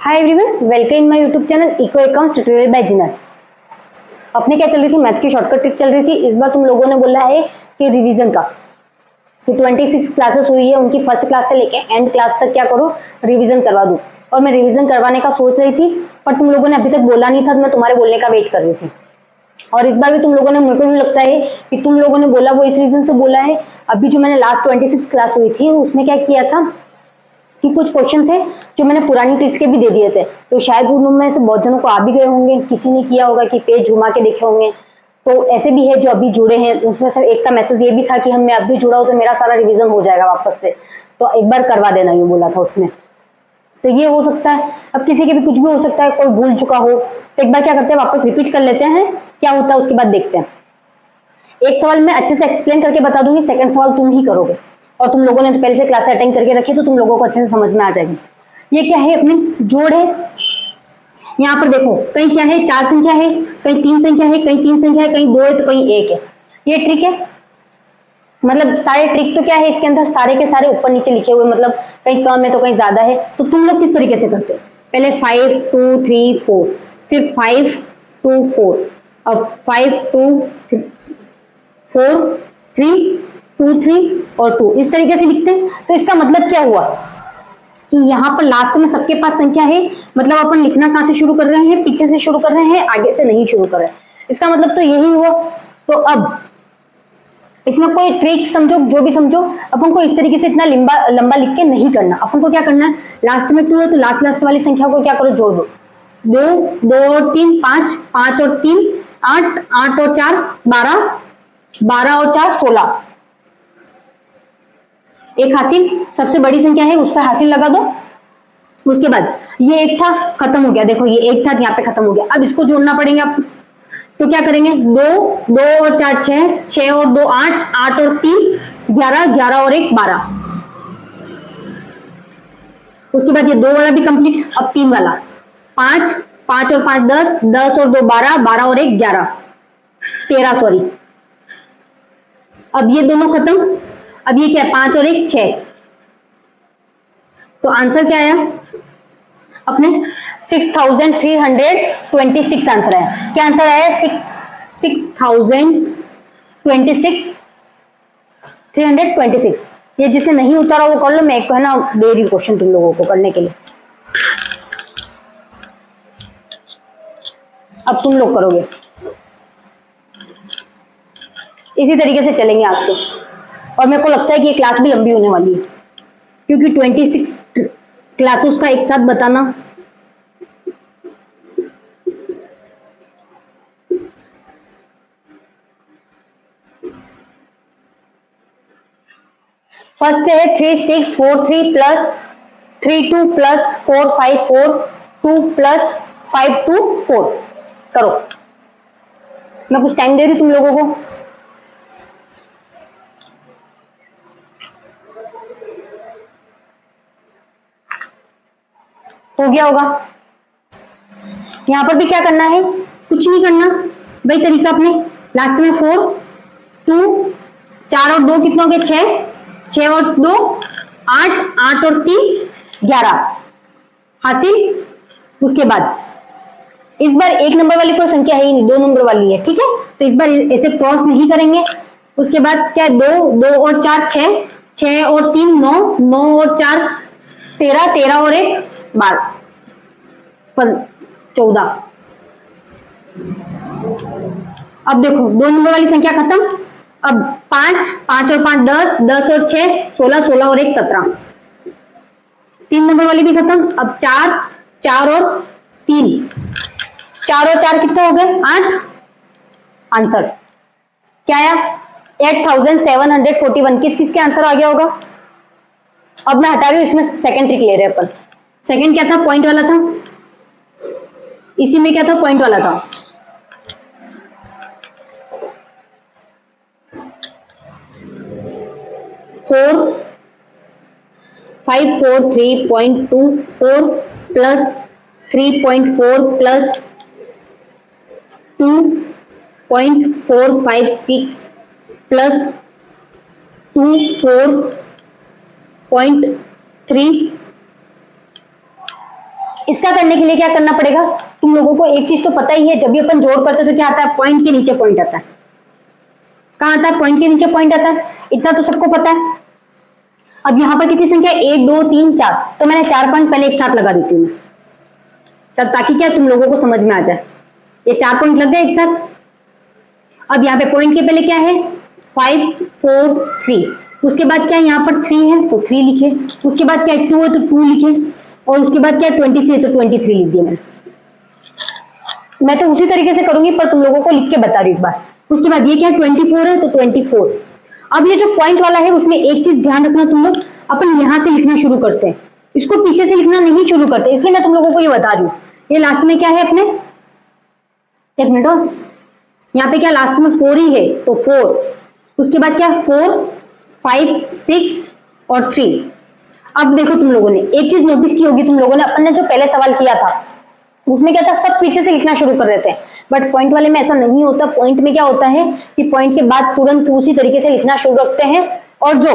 Hi everyone, welcome in my YouTube channel eco accounts tutorial by जिनर। अपने क्या चल रही थी, मैथ की शॉर्टकट ट्रिक चल रही थी। इस बार तुम लोगों ने बोला है कि रिवीजन का, कि 26 क्लासेस हुई है, उनकी फर्स्ट क्लास से लेके एंड क्लास तक क्या करो, रिवीजन करवा दूं। और मैं रिवीजन करवाने का सोच रही थी, पर तुम लोगों ने अभी तक बोला नहीं था, तो मैं तुम्हारे बोलने का वेट कर रही थी। और इस बार भी तुम लोगों ने, मेरे को भी लगता है कि तुम लोगों ने बोला, वो इस रीजन से बोला है। अभी जो मैंने लास्ट 26 क्लास हुई थी, उसमें क्या किया था कि कुछ क्वेश्चन थे जो मैंने पुरानी ट्रिक के भी दे दिए थे, तो शायद उन में से बहुत जनों को आ भी गए होंगे, किसी ने किया होगा कि पेज घुमा के देखे होंगे। तो ऐसे भी है जो अभी जुड़े हैं, उसमें से एक का मैसेज ये भी था कि मैं अब भी जुड़ा हूं तो मेरा सारा रिवीजन हो जाएगा वापस से, तो एक बार करवा देना, यूं बोला था उसमें। तो ये हो सकता है, अब किसी के भी कुछ भी हो सकता है, कोई भूल चुका हो, तो एक बार क्या करते हैं, वापस रिपीट कर लेते हैं, क्या होता है उसके बाद देखते हैं। एक सवाल मैं अच्छे से एक्सप्लेन करके बता दूंगी, सेकंड सवाल तुम ही करोगे, और तुम लोगों ने तो पहले से क्लास अटेंड करके रखी, तो तुम लोगों को अच्छे से समझ में आ जाएगी। ये क्या है, अपने जोड़ है। यहाँ पर देखो, कहीं क्या है, 4 संख्या है, कहीं 3 संख्या है, कहीं 3 संख्या है, कहीं 2 है, तो कहीं 1 है। ये ट्रिक है, मतलब सारे ट्रिक तो क्या है इसके अंदर, सारे के सारे ऊपर नीचे लिखे हुए, मतलब कहीं कम है तो कहीं ज्यादा है। तो तुम लोग किस तरीके से करते हो, पहले 5 2 3 4, फिर 5 2 4, अब 5 2 4 3 2 3 और 2, इस तरीके से लिखते हैं। तो इसका मतलब क्या हुआ कि यहाँ पर लास्ट में सबके पास संख्या है, मतलब अपन लिखना कहाँ से शुरू कर रहे हैं, पीछे से शुरू कर रहे हैं, आगे से नहीं शुरू कर रहे हैं। इसका मतलब तो यही हुआ। तो अब इसमें कोई ट्रिक समझो, जो भी समझो, अपन को इस तरीके से इतना लंबा लिख के नहीं करना। अपन को क्या करना है, लास्ट में 2 है तो लास्ट वाली संख्या को क्या करो, जोड़ दो। 2 2 और 3 5, 5 और 3 8, 8 और 4 12, 12 और 4 16, एक हासिल, सबसे बड़ी संख्या है उस पर हासिल लगा दो। उसके बाद ये एक था, खत्म हो गया, देखो ये एक था, यहाँ पे खत्म हो गया। अब इसको जोड़ना पड़ेगा, तो क्या करेंगे, 2 2 और 4 6, 6 और 2 8, 8 और 3 11, 11 और 1 12। उसके बाद ये 2 वाला भी कंप्लीट। अब 3 वाला, 5 5 और 5 10, 10 और 2 12, 12 और 1 11 13, सॉरी। अब ये दोनों खत्म। अब ये क्या है, 5 और 1 6। तो आंसर क्या आया अपने, 6326 आंसर आया। क्या आंसर आया, 326। ये जिसे नहीं उतारा वो कर लो, मैं है ना दे रही क्वेश्चन तुम लोगों को करने के लिए। अब तुम लोग करोगे, इसी तरीके से चलेंगे आज तो। और मेरे को लगता है कि ये क्लास भी लंबी होने वाली है, क्योंकि 26 क्लासेस का एक साथ बताना। फर्स्ट है 3643 प्लस 32 प्लस 454 2 प्लस 524। करो, मैं कुछ टाइम दे रही हूं तुम लोगों को। हो गया होगा। यहां पर भी क्या करना है, कुछ नहीं करना, वही तरीका अपने। लास्ट में 4 2 4 और 2 कितने हो गए, 6 6 और 2 8, 8 और 3 11 हासिल। उसके बाद इस बार 1 नंबर वाली कोई संख्या है ही नहीं, 2 नंबर वाली है, ठीक है। तो इस बार ऐसे क्रॉस नहीं करेंगे। उसके बाद क्या, 2 2 और 4 6, 6 और 3 9, 9 और 4 13, 13 और 1 12 14। अब देखो 2 नंबर वाली संख्या खत्म। अब 5 5 और 5 10, 10 और 6 16, 16 और 1 17। 3 नंबर वाली भी खत्म। अब 4 4 और 3, 4 और 4 कितने हो गए, 8। आंसर क्या आया, 8741। किस किस के आंसर आ गया होगा। अब मैं हटा रही हूँ, इसमें सेकंड ट्रिक ले रहे हैं अपन। सेकंड क्या था, पॉइंट वाला था। इसी में क्या था, पॉइंट वाला था। फोर 543.24 प्लस 3.4 प्लस 2.456 प्लस 24.3 इसका करने के लिए क्या करना पड़ेगा, तुम लोगों को एक चीज तो पता ही है, जब भी अपन जोड़ करते हैं तो क्या आता है, पॉइंट के नीचे पॉइंट आता है। कहाँ आता है, पॉइंट के नीचे पॉइंट आता है, इतना तो सबको पता है। अब यहाँ पर कितनी संख्या है, 1 2 3 4, तो मैंने 4 पॉइंट पहले एक साथ लगा देती हूँ तब, ताकि क्या तुम लोगों को समझ में आ जाए। ये 4 पॉइंट लग गए एक साथ। अब यहाँ पे पॉइंट के पहले क्या है, 5 4 3, उसके बाद क्या है, यहाँ पर 3 है तो 3 लिखे, उसके बाद क्या है 2 है तो 2 लिखे, और उसके बाद क्या 23 है तो 23 लिख दिया मैंने। मैं तो उसी तरीके से करूंगी पर तुम लोगों को लिख के बता रही एक बार। उसके बाद ये क्या है 24 है तो 24। अब ये जो पॉइंट वाला है उसमें एक चीज ध्यान रखना तुम लोग, अपन यहां से लिखना शुरू करते हैं, इसको पीछे से लिखना नहीं शुरू करते, इसलिए मैं तुम लोगों को ये बता रही हूँ। ये लास्ट में क्या है अपने, एक मिनट, यहाँ पे क्या लास्ट में 4 ही है तो 4, उसके बाद क्या 4 5 6 और 3। अब देखो तुम लोगों ने एक चीज नोटिस की होगी तुम लोगों ने, अपन ने जो पहले सवाल किया था उसमें क्या था, सब पीछे से लिखना शुरू कर रहे थे, बट पॉइंट वाले में ऐसा नहीं होता। पॉइंट में क्या होता है कि पॉइंट के बाद तुरंत उसी तरीके से लिखना शुरू रखते हैं, और जो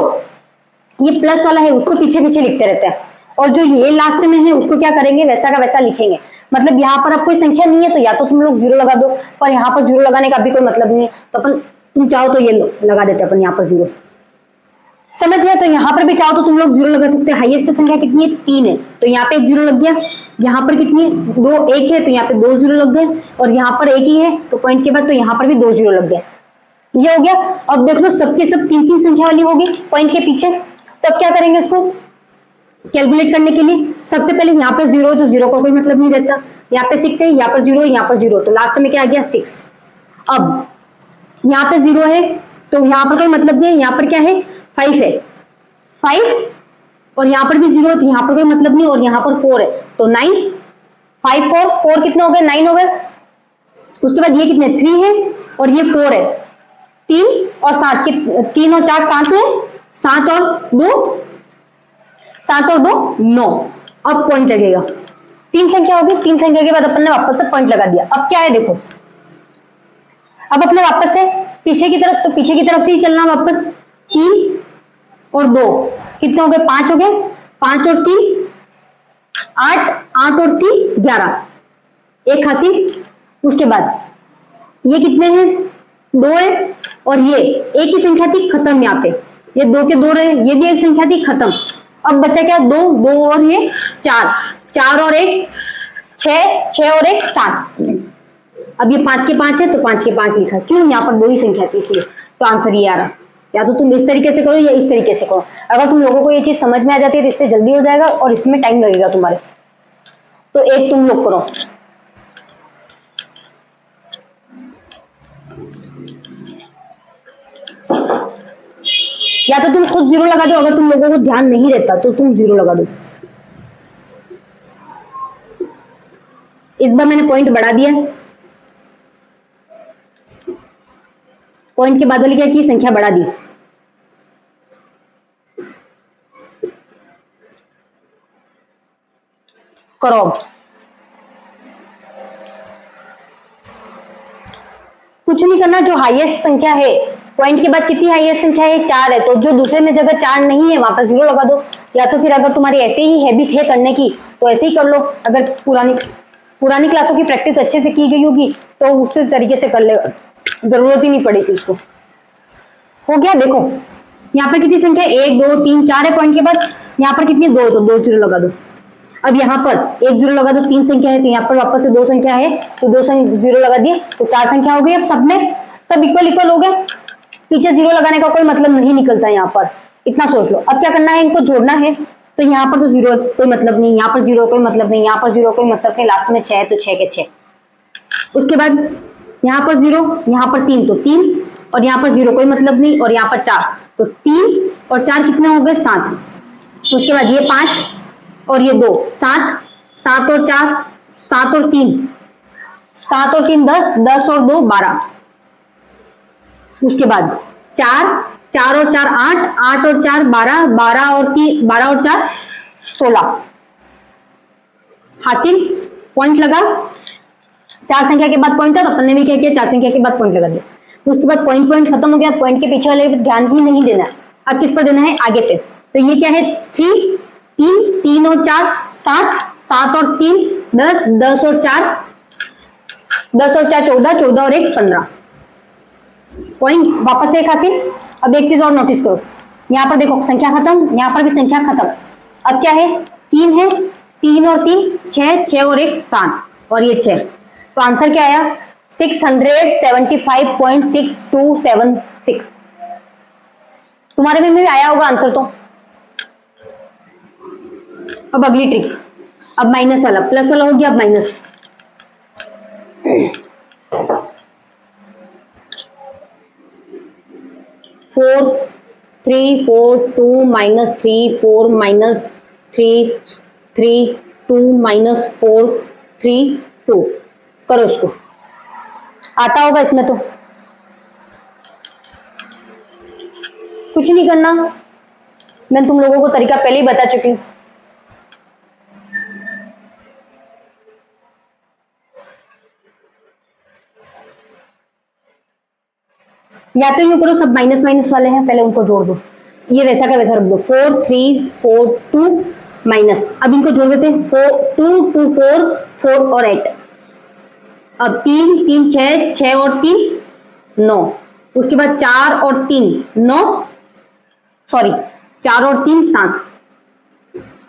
ये प्लस वाला है उसको पीछे पीछे लिखते रहते हैं, और जो ये लास्ट में है उसको क्या करेंगे, वैसा का वैसा लिखेंगे। मतलब यहाँ पर अब कोई संख्या नहीं है तो या तो तुम लोग 0 लगा दो, पर यहाँ पर 0 लगाने का भी कोई मतलब नहीं है, तो अपन तुम चाहो तो ये लगा देते अपन यहाँ पर 0, समझ गया। तो यहाँ पर भी चाहो तो तुम लोग 0 लगा सकते हैं। हाईएस्ट संख्या कितनी है, 3 है, तो यहाँ पे एक 0 लग गया। यहाँ पर कितनी है, 2 1 है तो यहाँ पे 2 0 लग गए, और यहाँ पर 1 ही है तो पॉइंट के बाद तो यहाँ पर भी 2 0 लग गए। ये हो गया। अब देख लो सबके सब 3 संख्या वाली होगी पॉइंट के पीछे, तो अब क्या करेंगे इसको कैलकुलेट करने के लिए। सबसे पहले यहाँ पर 0 है तो 0 का कोई मतलब नहीं रहता, यहाँ पे 6 है, यहाँ पर 0 है, यहाँ पर 0, तो लास्ट में क्या आ गया 6। अब यहाँ पे 0 है तो यहाँ पर कोई मतलब नहीं है, यहाँ पर क्या है 5 है, 5, और यहाँ पर भी 0 है तो यहाँ पर कोई मतलब नहीं, और यहाँ पर 4 है तो 9, 5 4 4 कितने हो गए, 9 हो गए। उसके बाद ये कितने 3 है और ये 4 है, 3 और 7 3 और 4 7 है, 7 और 2 9। अब पॉइंट लगेगा, 3 संख्या होगी, 3 संख्या के बाद अपन ने वापस से पॉइंट लगा दिया। अब क्या है देखो, अब अपने वापस से पीछे की तरफ, तो पीछे की तरफ से ही चलना वापस। 3 और 2 कितने हो गए, 5 हो गए, 5 और 3 8, 8 और 3 11, एक हासिल। उसके बाद ये कितने हैं, 2 है, और ये एक ही संख्या थी खत्म, यहाँ पे ये 2 के 2 रहे, ये भी एक संख्या थी खत्म। अब बचा क्या 2 2 और ये 4, 4 और 1 6, 6 और 1 7। अब ये 5 के 5 है तो 5 के 5 लिखा, क्यों, यहाँ पर 2 ही संख्या थी इसलिए, तो आंसर ये आ रहा। या तो तुम इस तरीके से करो या इस तरीके से करो, अगर तुम लोगों को ये चीज समझ में आ जाती है तो इससे जल्दी हो जाएगा और इसमें टाइम लगेगा तुम्हारे, तो एक तुम लोग करो। या तो तुम खुद 0 लगा दो, अगर तुम लोगों को ध्यान नहीं रहता तो तुम 0 लगा दो। इस बार मैंने पॉइंट बढ़ा दिया, पॉइंट के बाद वाली क्या की संख्या बढ़ा दी। करो, कुछ नहीं करना, जो हाईएस्ट संख्या है पॉइंट के बाद कितनी हाईएस्ट संख्या है 4 है, तो जो दूसरे में जगह 4 नहीं है वहां पर 0 लगा दो। या तो फिर अगर तुम्हारी ऐसे ही हैबिट है करने की तो ऐसे ही कर लो, अगर पुरानी क्लासों की प्रैक्टिस अच्छे से की गई होगी तो उसी तरीके से कर ले, जरूरत ही नहीं पड़ेगी उसको। हो गया, देखो यहाँ पर कितनी संख्या 1 2 3 4 है पॉइंट के बाद, यहाँ पर कितनी 2 तो 2 0 लगा दो। अब यहाँ पर 1 0 लगा दो, 3 संख्या है तो यहाँ पर वापस से 2 संख्या है तो 2 0 लगा दिए, तो 4 संख्या हो गई। अब सब में सब इक्वल हो गए, पीछे 0 लगाने का कोई मतलब नहीं निकलता है यहाँ पर, इतना सोच लो। अब क्या करना है, इनको जोड़ना है, तो यहाँ पर तो 0 कोई मतलब नहीं, यहाँ पर 0 कोई मतलब नहीं, यहाँ पर 0 कोई मतलब नहीं, लास्ट में 6 है तो 6 के 6। उसके बाद यहाँ पर 0, यहाँ पर 3 तो 3, और यहाँ पर 0 कोई मतलब नहीं, और यहाँ पर 4 तो 3 और 4 कितने हो गए 7। उसके बाद ये 5 और ये 2 7, 7 और 4 7 और 3 7 और 3 10, 10 और 2 12। उसके बाद 4 4 और 4 8, 8 और 4 12, 12 और 3 12 और 4 16। हासिल, पॉइंट लगा, 4 संख्या के बाद पॉइंट था तो अपन ने भी क्या किया 4 संख्या के बाद पॉइंट लगा दिया। उसके बाद पॉइंट खत्म हो गया, पॉइंट के पीछे वाले ध्यान ही नहीं देना, अब किस पर देना है, आगे पे। तो ये क्या है 3 3 3 और 4 7, 7 और 3 10, 10 और 4 14, 14 और 1 15 पॉइंट, वापस से एक हासिल। अब एक चीज और नोटिस करो, यहाँ पर देखो संख्या खत्म, यहाँ पर भी संख्या खत्म। अब क्या है, 3 है, 3 और 3 6, 6 और 1 7 और ये 6, तो आंसर क्या आया 675.6276। तुम्हारे में भी आया होगा आंसर। तो अब अगली ट्रिक, अब माइनस वाला, प्लस वाला हो गया, अब माइनस। 4 3 4 2 -3 4 -3 3 2 -4 3 2 करो इसको, आता होगा इसमें तो कुछ नहीं करना, मैं तुम लोगों को तरीका पहले ही बता चुकी हूं। या तो यूं करो, सब माइनस माइनस वाले हैं, पहले उनको जोड़ दो, ये वैसा का वैसा रख दो। 4 3 4 2 माइनस, अब इनको जोड़ देते हैं, 4 2 2 4 4 और 8। अब 3 3 6 6 और 3 9, उसके बाद 4 और 3 9, सॉरी 4 और 3 7।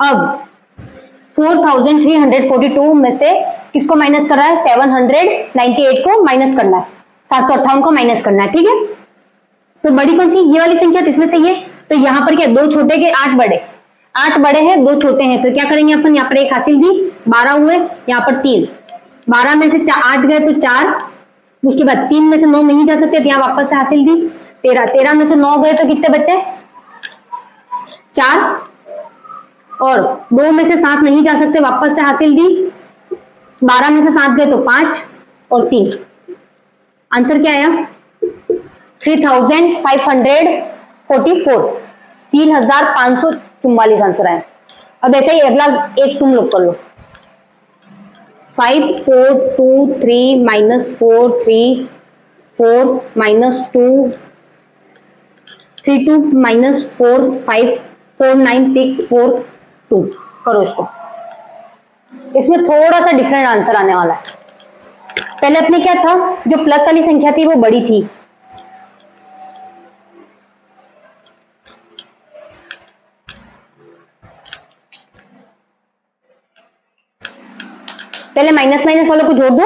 अब 4342 में से किसको माइनस कर रहा है, 798 को माइनस करना है, 758 को माइनस करना है, ठीक है। तो बड़ी कौन सी, ये वाली संख्या, इसमें से ये, तो यहाँ पर क्या, 2 छोटे के 8 बड़े, 8 बड़े हैं 2 छोटे हैं, तो क्या करेंगे अपन, यहाँ पर एक हासिल दी, 12 हुए, यहाँ पर 3, 12 में से 8 गए तो 4, उसके बाद 3 में से 9 नहीं जा सकते तो यहाँ वापस से हासिल दी 13, 13 में से 9 गए तो कितने बच्चे 4, और 2 में से 7 नहीं जा सकते, वापस से हासिल दी 12 में से 7 गए तो 5 और 3। आंसर क्या आया 3544, 3544 आंसर आया। अब ऐसे ही अगला एक तुम लोग कर लो, 5 4 2 3 -4 3 4 -2 3 2 -4 5 4 9 6 4 2 करो इसको। इसमें थोड़ा सा डिफरेंट आंसर आने वाला है। पहले अपने क्या था, जो प्लस वाली संख्या थी वो बड़ी थी, पहले माइनस माइनस वालों को जोड़ दो,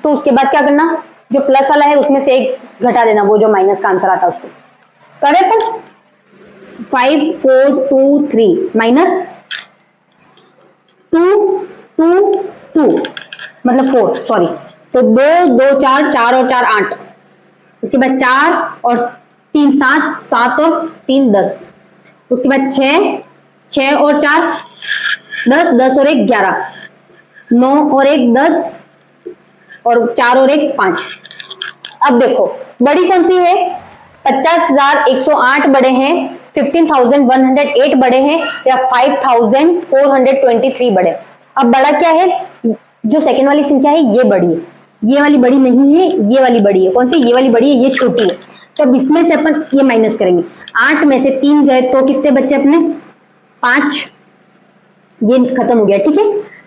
तो उसके बाद क्या करना, जो प्लस वाला है उसमें से एक घटा देना, वो जो माइनस का आंसर आता है उसको। करे पर 5 4 2 3 माइनस 2 2 2 मतलब 4, सॉरी, तो 2 2 4 4 और 4 8, उसके बाद 4 और 3 7 7 और 3 10, उसके बाद 6 6 और 4 10 10 और 1 11, 9 और 1 10 और 4 और 1 5। अब देखो बड़ी कौन सी है, 50,108 बड़े हैं, 15,108 बड़े हैं, या 5,423 बड़े। अब बड़ा क्या है, जो सेकंड वाली संख्या है ये बड़ी है, ये वाली बड़ी नहीं है, ये वाली बड़ी है। कौन सी, ये वाली बड़ी है, ये छोटी है। तो अब इसमें से अपन ये माइनस करेंगे, 8 में से 3 गए तो कितने बच्चे अपने 5, ये खत्म हो गया, ठीक है।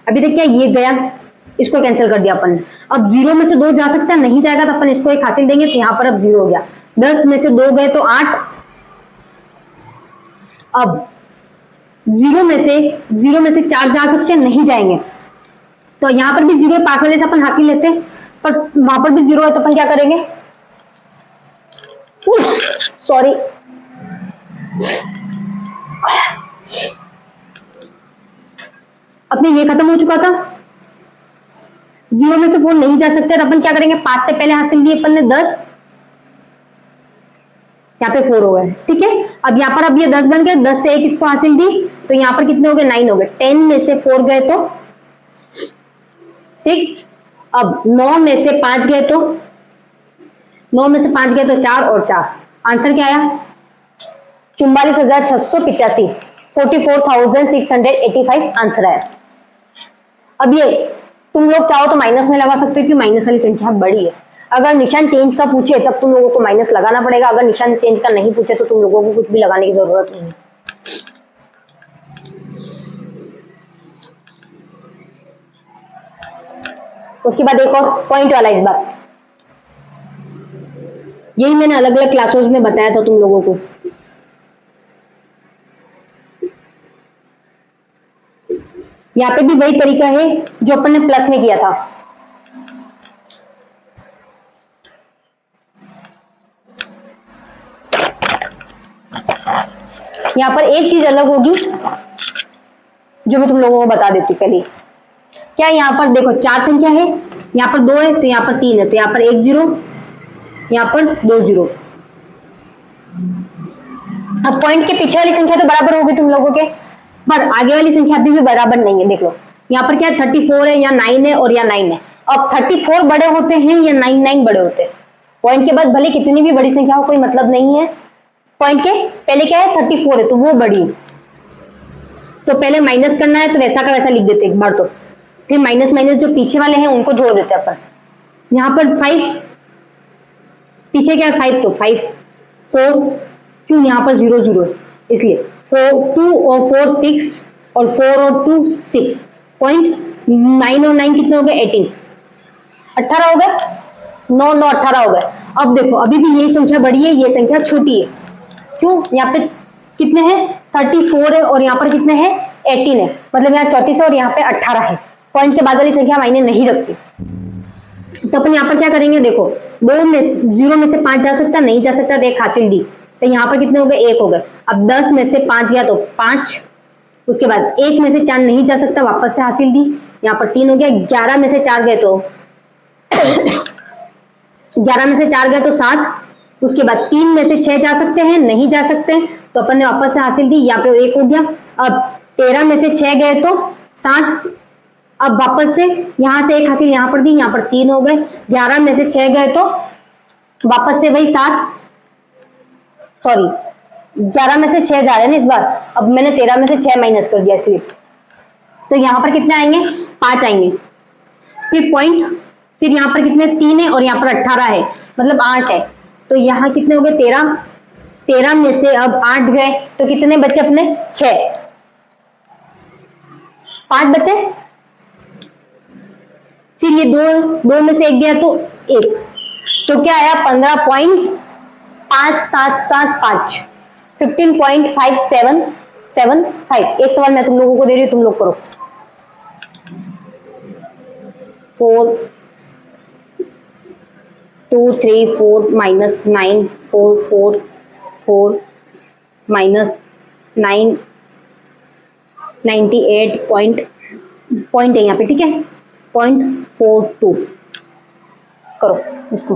अभी तक क्या ये गया, इसको कैंसिल कर दिया अपन ने। अब 0 में से 2 जा सकता है, नहीं जाएगा तो अपन इसको एक हासिल देंगे, तो यहाँ पर अब 0 हो गया। 10 में से 2 गए तो 8, अब 0 में से 4 जा सकते हैं, नहीं जाएंगे, तो यहाँ पर भी 0 है, पास वाले से अपन हासिल लेते हैं, पर वहां पर भी 0 है तो अपन क्या करेंगे, सॉरी अपने ये खत्म हो चुका था, 0 में से 4 नहीं जा सकते तो अपन क्या करेंगे, 5 से पहले हासिल दिए अपन ने 10, यहाँ पे 4 हो गए, ठीक है। अब यहाँ पर अब ये 10 बन गए, 10 से 1 इसको हासिल दी, तो यहाँ पर कितने हो गए 9 हो गए। 10 में से 4 गए तो 6, अब 9 में से 5 गए तो 4 और 4। आंसर क्या आया 44,685, 44,685 आंसर आया। अब ये तुम लोग चाहो तो माइनस में लगा सकते हो कि माइनस वाली संख्या बड़ी है। अगर निशान चेंज का पूछे तब तुम लोगों को माइनस लगाना पड़ेगा, अगर निशान चेंज का नहीं पूछे तो तुम लोगों को कुछ भी लगाने की जरूरत नहीं है। उसके बाद एक और पॉइंट वाला इस बार। यही मैंने अलग अलग क्लासेस में बताया था तुम लोगों को। यहाँ पे भी वही तरीका है जो अपन ने प्लस में किया था। यहाँ पर एक चीज अलग होगी जो मैं तुम लोगों को बता देती पहले। क्या यहाँ पर देखो 4 संख्या है, यहाँ पर 2 है, तो यहाँ पर 3 है, तो यहाँ पर 1 0, यहाँ पर 2 0। अब पॉइंट के पीछे वाली संख्या तो बराबर होगी तुम लोगों के, पर आगे वाली संख्या अभी भी बराबर नहीं है। देख लो यहाँ पर क्या 34 है या 9 है और या 9 है। अब 34 बड़े होते हैं या 99 बड़े होते हैं। पॉइंट के बाद भले कितनी भी बड़ी संख्या हो कोई मतलब नहीं है। पॉइंट के पहले क्या है 34 है तो वो बड़ी है, तो पहले माइनस करना है तो वैसा का वैसा लिख देते एक बार, तो फिर माइनस माइनस जो पीछे वाले हैं उनको जोड़ देते हैं अपन। यहाँ पर 5 पीछे क्या है 5, तो 5 4 क्यों यहाँ पर 0 0 है इसलिए 4 2 और 4 6 और 4 और 2 6। पॉइंट 9 और 9 कितने हो गए 18 18 हो गए, 9 9 18 हो गए। अब देखो अभी भी यही संख्या बड़ी है, ये संख्या छोटी है। क्यों यहाँ पे कितने हैं 34 है और यहाँ पर कितने हैं 18 है, मतलब यहाँ 34 है और यहाँ पे 18 है। पॉइंट के बाद वाली संख्या मायने नहीं रखती। तो अपन यहाँ पर क्या करेंगे देखो 2 में 0 में से 5 जा सकता नहीं जा सकता, तो 1 हासिल दी, तो यहाँ पर कितने हो गए 1 हो गए। अब 10 में से 5 गया तो 5, उसके बाद 1 में से 4 नहीं जा सकता वापस से हासिल दी, यहाँ पर 3 हो गया। 11 में से 4 गए तो 11 में से 4 गए तो 7, उसके बाद 3 में से 6 जा सकते हैं नहीं जा सकते, तो अपन ने वापस से हासिल दी, यहाँ पे 1 हो गया। अब 13 में से 6 गए तो 7, अब वापस से यहाँ से 1 हासिल यहाँ पर दी, यहाँ पर 3 हो गए। 11 में से 6 गए तो वापस से वही 7, सॉरी 11 में से 6 जा रहे हैं ना इस बार, अब मैंने 13 में से 6 माइनस कर दिया इसलिए, तो यहाँ पर कितने आएंगे 5 आएंगे। फिर पॉइंट, फिर यहाँ पर कितने 3 है और यहाँ पर 18 है, मतलब 8 है, तो यहाँ कितने हो गए 13। 13 में से अब 8 गए तो कितने बचे अपने 6, 5 बचे। फिर ये 2 में से 1 गया तो 1, तो क्या आया 15.5775 15.5775। एक सवाल मैं तुम लोगों को दे रही हूँ, तुम लोग करो। 4 2 3 4 -9 4 4 4 -9 98 पॉइंट है यहाँ पे, ठीक है 0.42 करो इसको।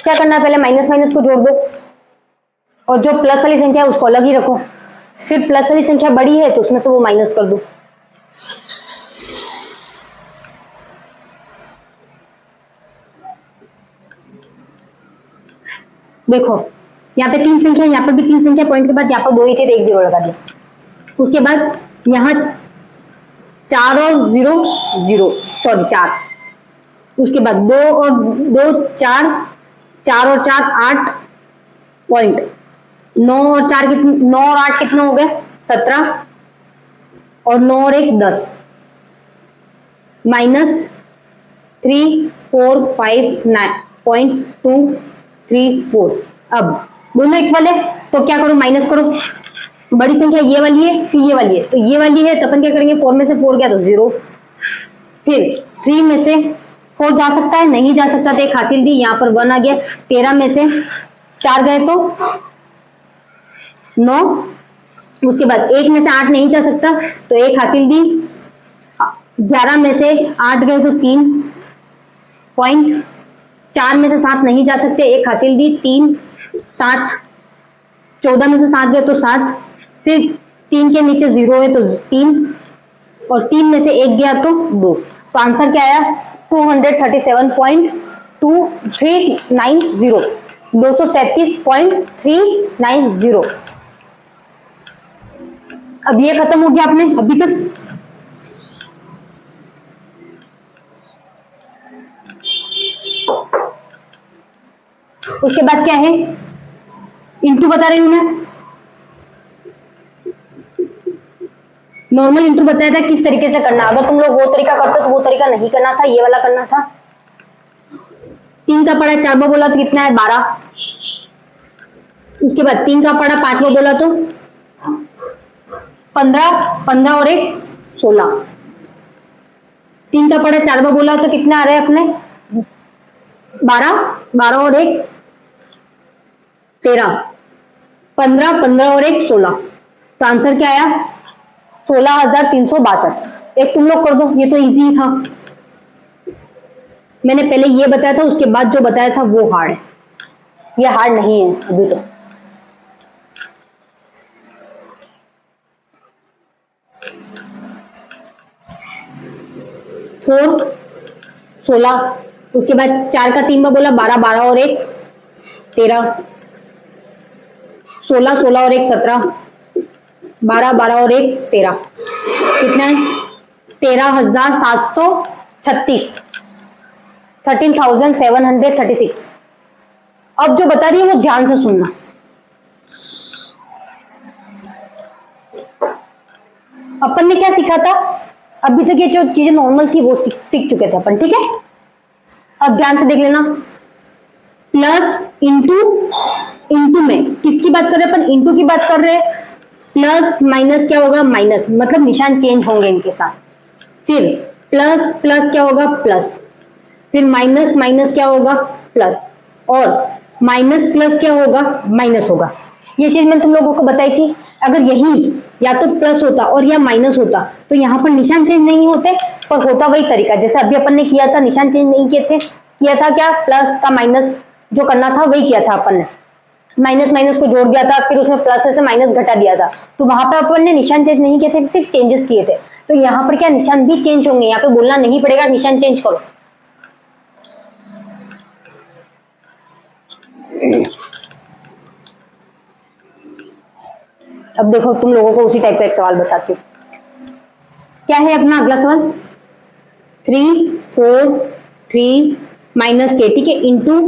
क्या करना है पहले माइनस माइनस को जोड़ दो और जो प्लस वाली संख्या है उसको अलग ही रखो, फिर प्लस वाली संख्या बड़ी है तो उसमें से वो माइनस कर दो। देखो यहाँ पे 3 संख्या, यहाँ पर भी 3 संख्या, पॉइंट के बाद यहाँ पर 2 ही थे तो 1 0 लगा दिया। उसके बाद यहाँ 4 और 0 0, सॉरी 4, उसके बाद 2 और 2 4, 4 और 4 8 पॉइंट, 9 और 4 कितने, 9 और 8 कितने हो गए 17, और 9 और 1 10, -3 4 5 9.234। अब दोनों इक्वल है तो क्या करो माइनस करो, बड़ी संख्या ये वाली है कि ये वाली है, तो ये वाली है तो अपन क्या करेंगे 4 में से 4 गया तो 0, फिर 3 में से 4 जा सकता है नहीं जा सकता, तो 1 हासिल दी, यहाँ पर 1 आ गया। 13 में से 4 गए तो 9, उसके बाद 1 में से 8 नहीं जा सकता तो 1 हासिल दी। 11 में से 8 गए तो 3 पॉइंट, 4 में से 7 नहीं जा सकते 1 हासिल दी, 3 7, 14 में से 7 गए तो 7, फिर 3 के नीचे 0 है तो 3, और 3 में से 1 गया तो 2, तो आंसर क्या आया 237.2390, 237.390। अब ये खत्म हो गया आपने अभी तक। उसके बाद क्या है, इंटू बता रही हूं मैं, नॉर्मल इंटू बताया था किस तरीके से करना। अगर तुम लोग वो तरीका करते हो तो वो तरीका नहीं करना था, ये वाला करना था। 3 का पढ़ा 4 बार बोला तो कितना है 12। उसके बाद 3 का पढ़ा 5 बार बोला तो 15, 15 और 1 16। 3 का पढ़ा 4 बार बोला तो कितना आ रहा है अपने 12, 12 और 1 13, 15, 15 और 1 16। तो आंसर क्या आया 16,362। एक तुम लोग कर दो, ये तो इजी था। मैंने पहले ये बताया था, उसके बाद जो बताया था वो हार्ड है, ये हार्ड नहीं है अभी तो। फोर 16, उसके बाद 4 का 3 बार बोला 12, 12 और 1 13, 16, 16 और 1 17, 12, 12 और 1 13। कितना है 13,736, 13,736। अब जो बता रही है वो ध्यान से सुनना। अपन ने क्या सीखा था, अभी तक ये जो चीजें नॉर्मल थी वो सीख चुके थे अपन, ठीक है। अब ध्यान से देख लेना, प्लस इंटू, इंटू में किसकी बात कर रहे हैं अपन, इंटू की बात कर रहे हैं। प्लस माइनस क्या होगा माइनस, मतलब निशान चेंज होंगे इनके साथ। फिर प्लस प्लस क्या होगा प्लस, फिर माइनस माइनस क्या होगा प्लस, और माइनस प्लस क्या होगा माइनस होगा। ये चीज मैंने तुम लोगों को बताई थी। अगर यही या तो प्लस होता और या माइनस होता तो यहाँ पर निशान चेंज नहीं होते, पर होता वही तरीका जैसे अभी अपन ने किया था, निशान चेंज नहीं किए थे, किया था क्या प्लस का माइनस जो करना था वही किया था अपन ने, माइनस माइनस को जोड़ दिया था, फिर उसमें प्लस में से माइनस घटा दिया था। तो वहां पर अपन ने निशान चेंज नहीं किए थे, सिर्फ चेंजेस किए थे। तो यहाँ पर क्या निशान भी चेंज होंगे, यहाँ पे बोलना नहीं पड़ेगा निशान चेंज करो। अब देखो तुम लोगों को उसी टाइप का एक सवाल बताती हूँ। क्या है अपना अगला सवाल, 3 4 3 माइनस के, ठीक है, इंटू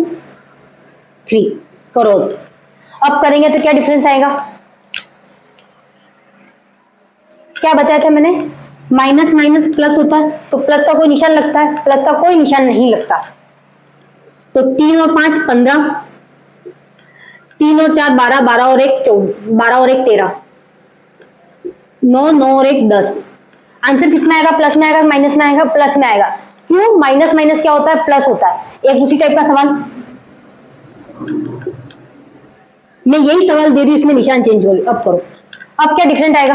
3 करोड़। अब करेंगे तो क्या डिफरेंस आएगा, क्या बताया था मैंने, माइनस माइनस प्लस होता है तो प्लस का कोई निशान लगता है, प्लस का कोई निशान नहीं लगता। तो 3 और 5 15, 3 और 4 12, 12 और 1 14, 12 और 1 13, 9 9 और 1 10। आंसर किस में आएगा, प्लस में आएगा माइनस में आएगा, प्लस में आएगा। क्यों, माइनस माइनस क्या होता है प्लस होता है। एक दूसरी टाइप का सवाल, मैं यही सवाल दे रही हूँ, इसमें निशान चेंज हो रही, अब करो। अब क्या डिफरेंट आएगा,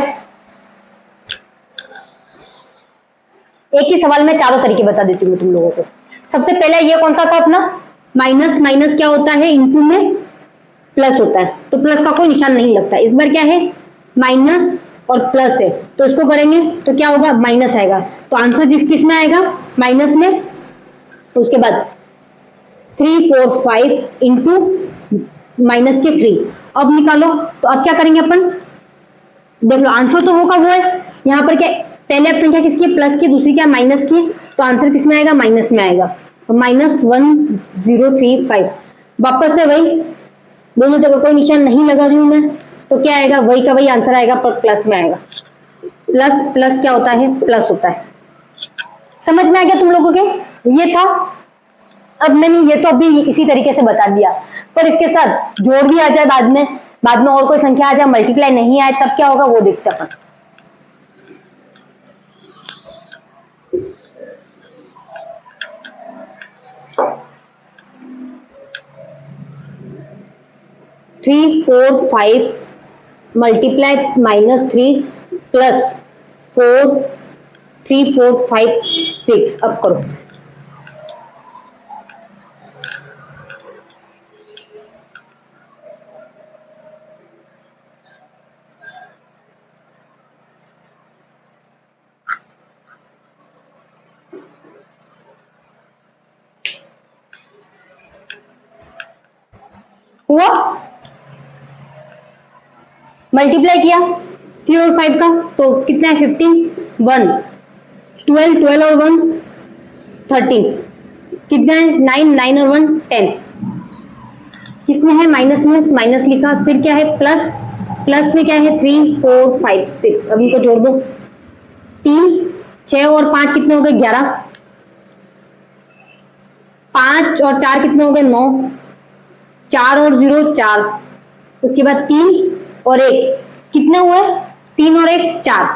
एक ही सवाल में चारों तरीके बता देती हूँ तुम लोगों को। सबसे पहले ये कौन सा था अपना, माइनस माइनस क्या होता है इंटू में प्लस होता है, तो प्लस का कोई निशान नहीं लगता। इस बार क्या है माइनस और प्लस है, तो इसको करेंगे तो क्या होगा माइनस आएगा, तो आंसर किस में आएगा माइनस में। तो उसके बाद 3 4 5 इंटू माइनस के 3, अब निकालो। तो अब क्या करेंगे अपन, देख लो आंसर तो वो का वो है। यहाँ पर क्या पहले अब संख्या किसकी प्लस की, दूसरी क्या माइनस की, तो आंसर किस में आएगा माइनस में आएगा। तो -1035, वापस से वही, दोनों जगह कोई निशान नहीं लगा रही हूं मैं, तो क्या आएगा वही का वही आंसर आएगा, पर प्लस में आएगा। प्लस प्लस क्या होता है प्लस होता है। समझ में आ गया तुम लोगों के, ये था। अब मैंने ये तो अभी इसी तरीके से बता दिया, पर इसके साथ जोड़ भी आ जाए बाद में और कोई संख्या आ जाए, मल्टीप्लाई नहीं आए, तब क्या होगा वो देखते अपन। थ्री 4 5 मल्टीप्लाई -3 प्लस 4 3 4 5 6, अब करो। हुआ, मल्टीप्लाई किया 3 और 5 का तो कितना है 15, 1 12, 12 और 1 13, कितना है 9, 9 और 1 10। किसमें है माइनस में, माइनस लिखा, फिर क्या है प्लस, प्लस में क्या है 3 4 5 6, अब इनको जोड़ दो, 3 6 और 5 कितने हो गए 11, 5 और 4 कितने हो गए 9, 4 और 0 4, उसके बाद 3 और 1 कितने हुए, 3 और 1 4,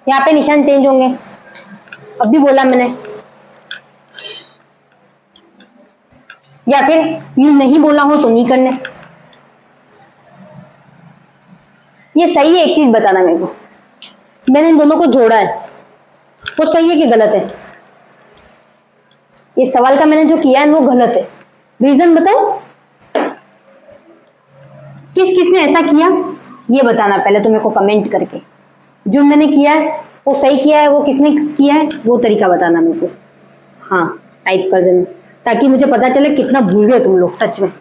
यहाँ पे निशान चेंज होंगे, अब भी बोला मैंने, या फिर ये नहीं बोला हो तो नहीं करने। ये सही है, एक चीज बताना मेरे को, मैंने इन दोनों को जोड़ा है, वो सही है कि गलत है? ये सवाल का मैंने जो किया है वो गलत है, रीजन बताओ, किस किसने ऐसा किया ये बताना पहले तो मेरे को कमेंट करके, जो मैंने किया है वो सही किया है, वो किसने किया है वो तरीका बताना मेरे को, हाँ टाइप कर देना, ताकि मुझे पता चले कितना भूल गए तुम लोग सच में।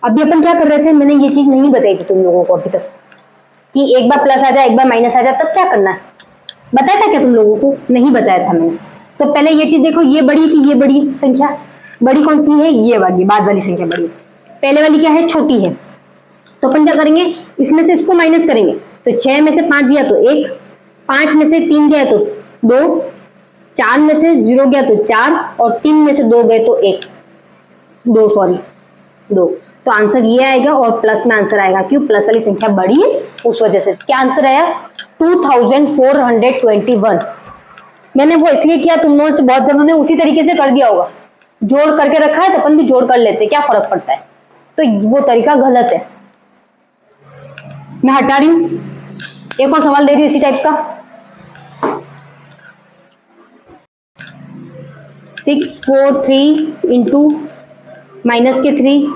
अभी अपन क्या कर रहे थे, मैंने ये चीज नहीं बताई थी तुम लोगों को अभी तक, कि एक बार प्लस आ जाए एक बार माइनस आ जाए तब क्या करना है, बताया था क्या तुम लोगों को? नहीं बताया था मैंने। तो पहले ये चीज देखो, ये बड़ी कि ये बड़ी संख्या, बड़ी कौन सी है, ये वाली बाद वाली संख्या बड़ी, पहले वाली क्या है छोटी है, तो अपन क्या करेंगे, इसमें से इसको माइनस करेंगे, तो 6 में से 5 गया तो 1, 5 में से 3 गया तो 2, 4 में से 0 गया तो 4, और 3 में से 2 गए तो 1 2 सॉरी 2, तो आंसर ये आएगा, और प्लस में आंसर आएगा, क्यों, प्लस वाली संख्या बड़ी है उस वजह से। क्या आंसर आया 2421। मैंने वो इसलिए किया, तुम लोगों से बहुत जनों ने उसी तरीके से कर दिया होगा, जोड़ करके रखा है तो अपन भी जोड़ कर लेते, क्या फर्क पड़ता है, तो वो तरीका गलत है, मैं हटा रही हूं। एक और सवाल दे रही हूं इसी टाइप का, 6 4 3 इंटू माइनस के 3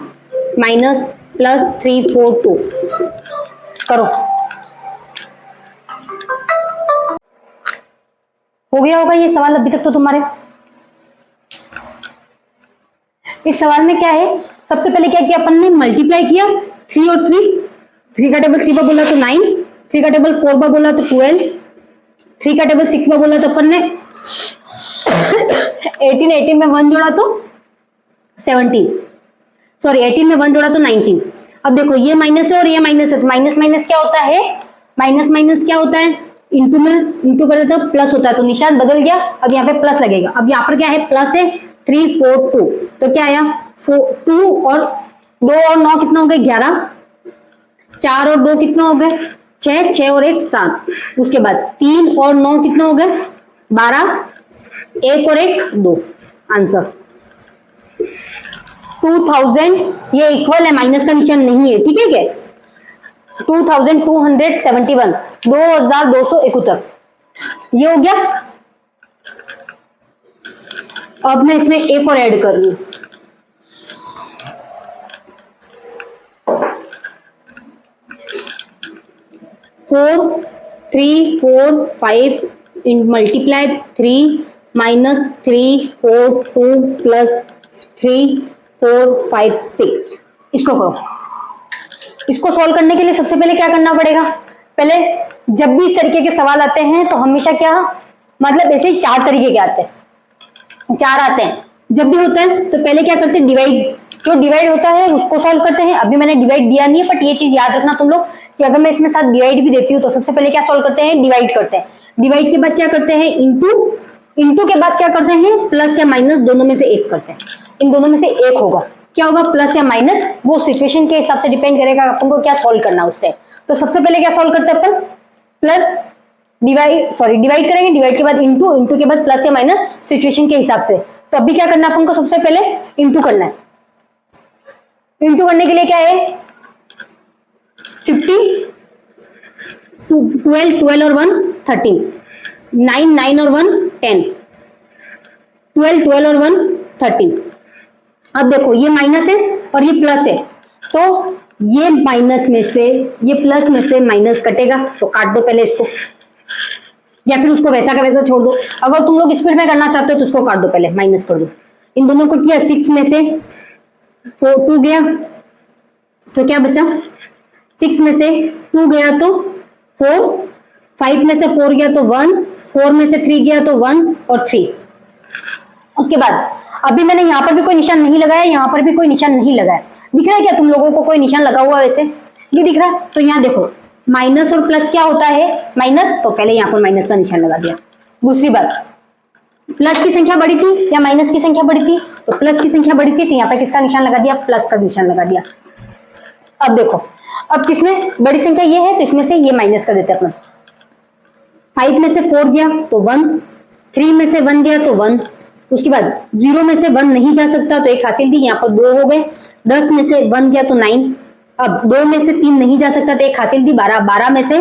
माइनस प्लस 3 4 2, करो, हो गया होगा ये सवाल अभी तक तो तुम्हारे। इस सवाल में क्या है, सबसे पहले क्या किया अपन ने, मल्टीप्लाई किया 3 और 3, 3 का टेबल 3 पर बोला तो 9, 3 का टेबल 4 पर बोला तो 12, 3 का टेबल 6 पर बोला तो अपन ने 18 में 1 जोड़ा तो 17, सॉरी 18 में 1 जोड़ा तो 19। अब देखो ये माइनस है और ये माइनस है, तो माइनस माइनस क्या होता है, माइनस माइनस क्या होता है, इंटू में इंटू कर देते हो प्लस होता है, तो निशान बदल गया, अब यहाँ पे प्लस लगेगा, अब यहाँ पर क्या है प्लस है 3 4 2, तो क्या आया 2 और 2 और 9 कितना हो गए 11, 4 और 2 कितना हो गए 6, 6 और 1 7, उसके बाद 3 और 9 कितना हो गए 12, 1 और 1 2, आंसर 2000, ये इक्वल है, माइनस का निशान नहीं है, ठीक है क्या, 2271, 2271, ये हो गया। अब मैं इसमें एक और ऐड कर रही हूं, फोर 3 4 5 मल्टीप्लाई 3 माइनस 3 4 2 प्लस 3 4 5 6, इसको करो। इसको सॉल्व करने के लिए सबसे पहले क्या करना पड़ेगा, पहले जब भी इस तरीके के सवाल आते हैं तो हमेशा क्या, मतलब ऐसे ही 4 तरीके के आते हैं, 4 आते हैं, जब भी होता है तो पहले क्या करते हैं, डिवाइड, जो डिवाइड होता है उसको सॉल्व करते हैं। अभी मैंने डिवाइड दिया नहीं है, बट ये चीज याद रखना तुम लोग कि अगर मैं इसमें साथ डिवाइड भी देती हूँ तो सबसे पहले क्या सॉल्व करते हैं, डिवाइड करते हैं, डिवाइड के बाद क्या करते हैं इंटू, इंटू के बाद क्या करते हैं प्लस या माइनस, दोनों में से एक करते हैं, इन दोनों में से एक होगा, क्या होगा प्लस या माइनस, वो सिचुएशन के हिसाब से डिपेंड करेगा अपन को क्या सॉल्व करना उससे। तो सबसे पहले क्या सॉल्व करते हैं अपन, प्लस डिवाइड, सॉरी डिवाइड करेंगे, डिवाइड के बाद इंटू, इंटू के बाद प्लस या माइनस सिचुएशन के हिसाब से। तो अभी क्या करना है अपन को, सबसे पहले इंटू करना है, इंटू करने के लिए क्या है 50, 12 12 और 1 13, 9 9 और 1 10, 12 12 और 1 13। अब देखो ये माइनस है और ये प्लस है, तो ये माइनस में से, ये प्लस में से माइनस कटेगा, तो काट दो पहले इसको, या फिर उसको वैसा का वैसा छोड़ दो। अगर तुम लोग स्पीड में करना चाहते हो तो उसको काट दो, पहले माइनस कर दो। इन दोनों को किया, 6 में से 2 गया तो क्या बचा, 6 में से 2 गया तो 4, 5 में से 4 गया तो 1, 4 में से 3 गया तो 1 और 3। उसके बाद अभी मैंने यहाँ पर भी कोई निशान नहीं लगाया, यहाँ पर भी कोई निशान नहीं लगाया। दिख रहा है क्या तुम लोगों को कोई निशान लगा हुआ वैसे? ये दिख रहा है? तो यहाँ देखो माइनस और प्लस क्या होता है, माइनस, तो पहले यहाँ पर माइनस का निशान लगा दिया। दूसरी बात, प्लस की संख्या बड़ी थी या माइनस की संख्या बड़ी थी? तो प्लस की संख्या बड़ी थी, तो यहाँ पे किसका निशान लगा दिया? प्लस का निशान लगा दिया। अब देखो, अब किसमें बड़ी संख्या ये है तो इसमें से ये माइनस कर देते हैं अपन। 5 में से 4 गया तो 1, 3 में से 1 गया तो 1। उसके बाद 0 में से 1 नहीं जा सकता तो एक हासिल दी, यहाँ पर 2 हो गए। 10 में से 1 गया तो 9। अब 2 में से 3 नहीं जा सकता तो एक हासिल दी, 12। 12 में से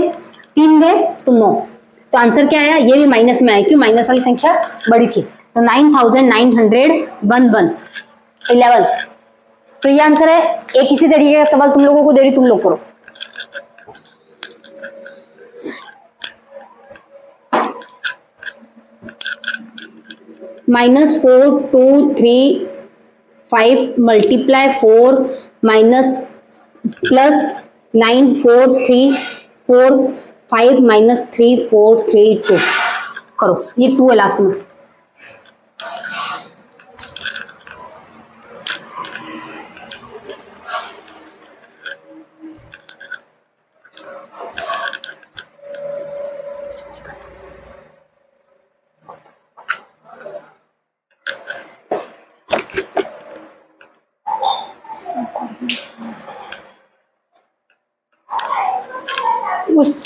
3 गए तो 9। तो आंसर क्या आया? ये भी माइनस में आया, क्यों? माइनस वाली संख्या बड़ी थी। तो 9911 11। तो ये आंसर है। एक इसी तरीके का सवाल तुम लोगों को दे रही, तुम लोग करो। -4 2 3 5 मल्टीप्लाई 4 माइनस प्लस 9 4 3 4 5 माइनस 3 4 3 2 करो। ये 2 है लास्ट में।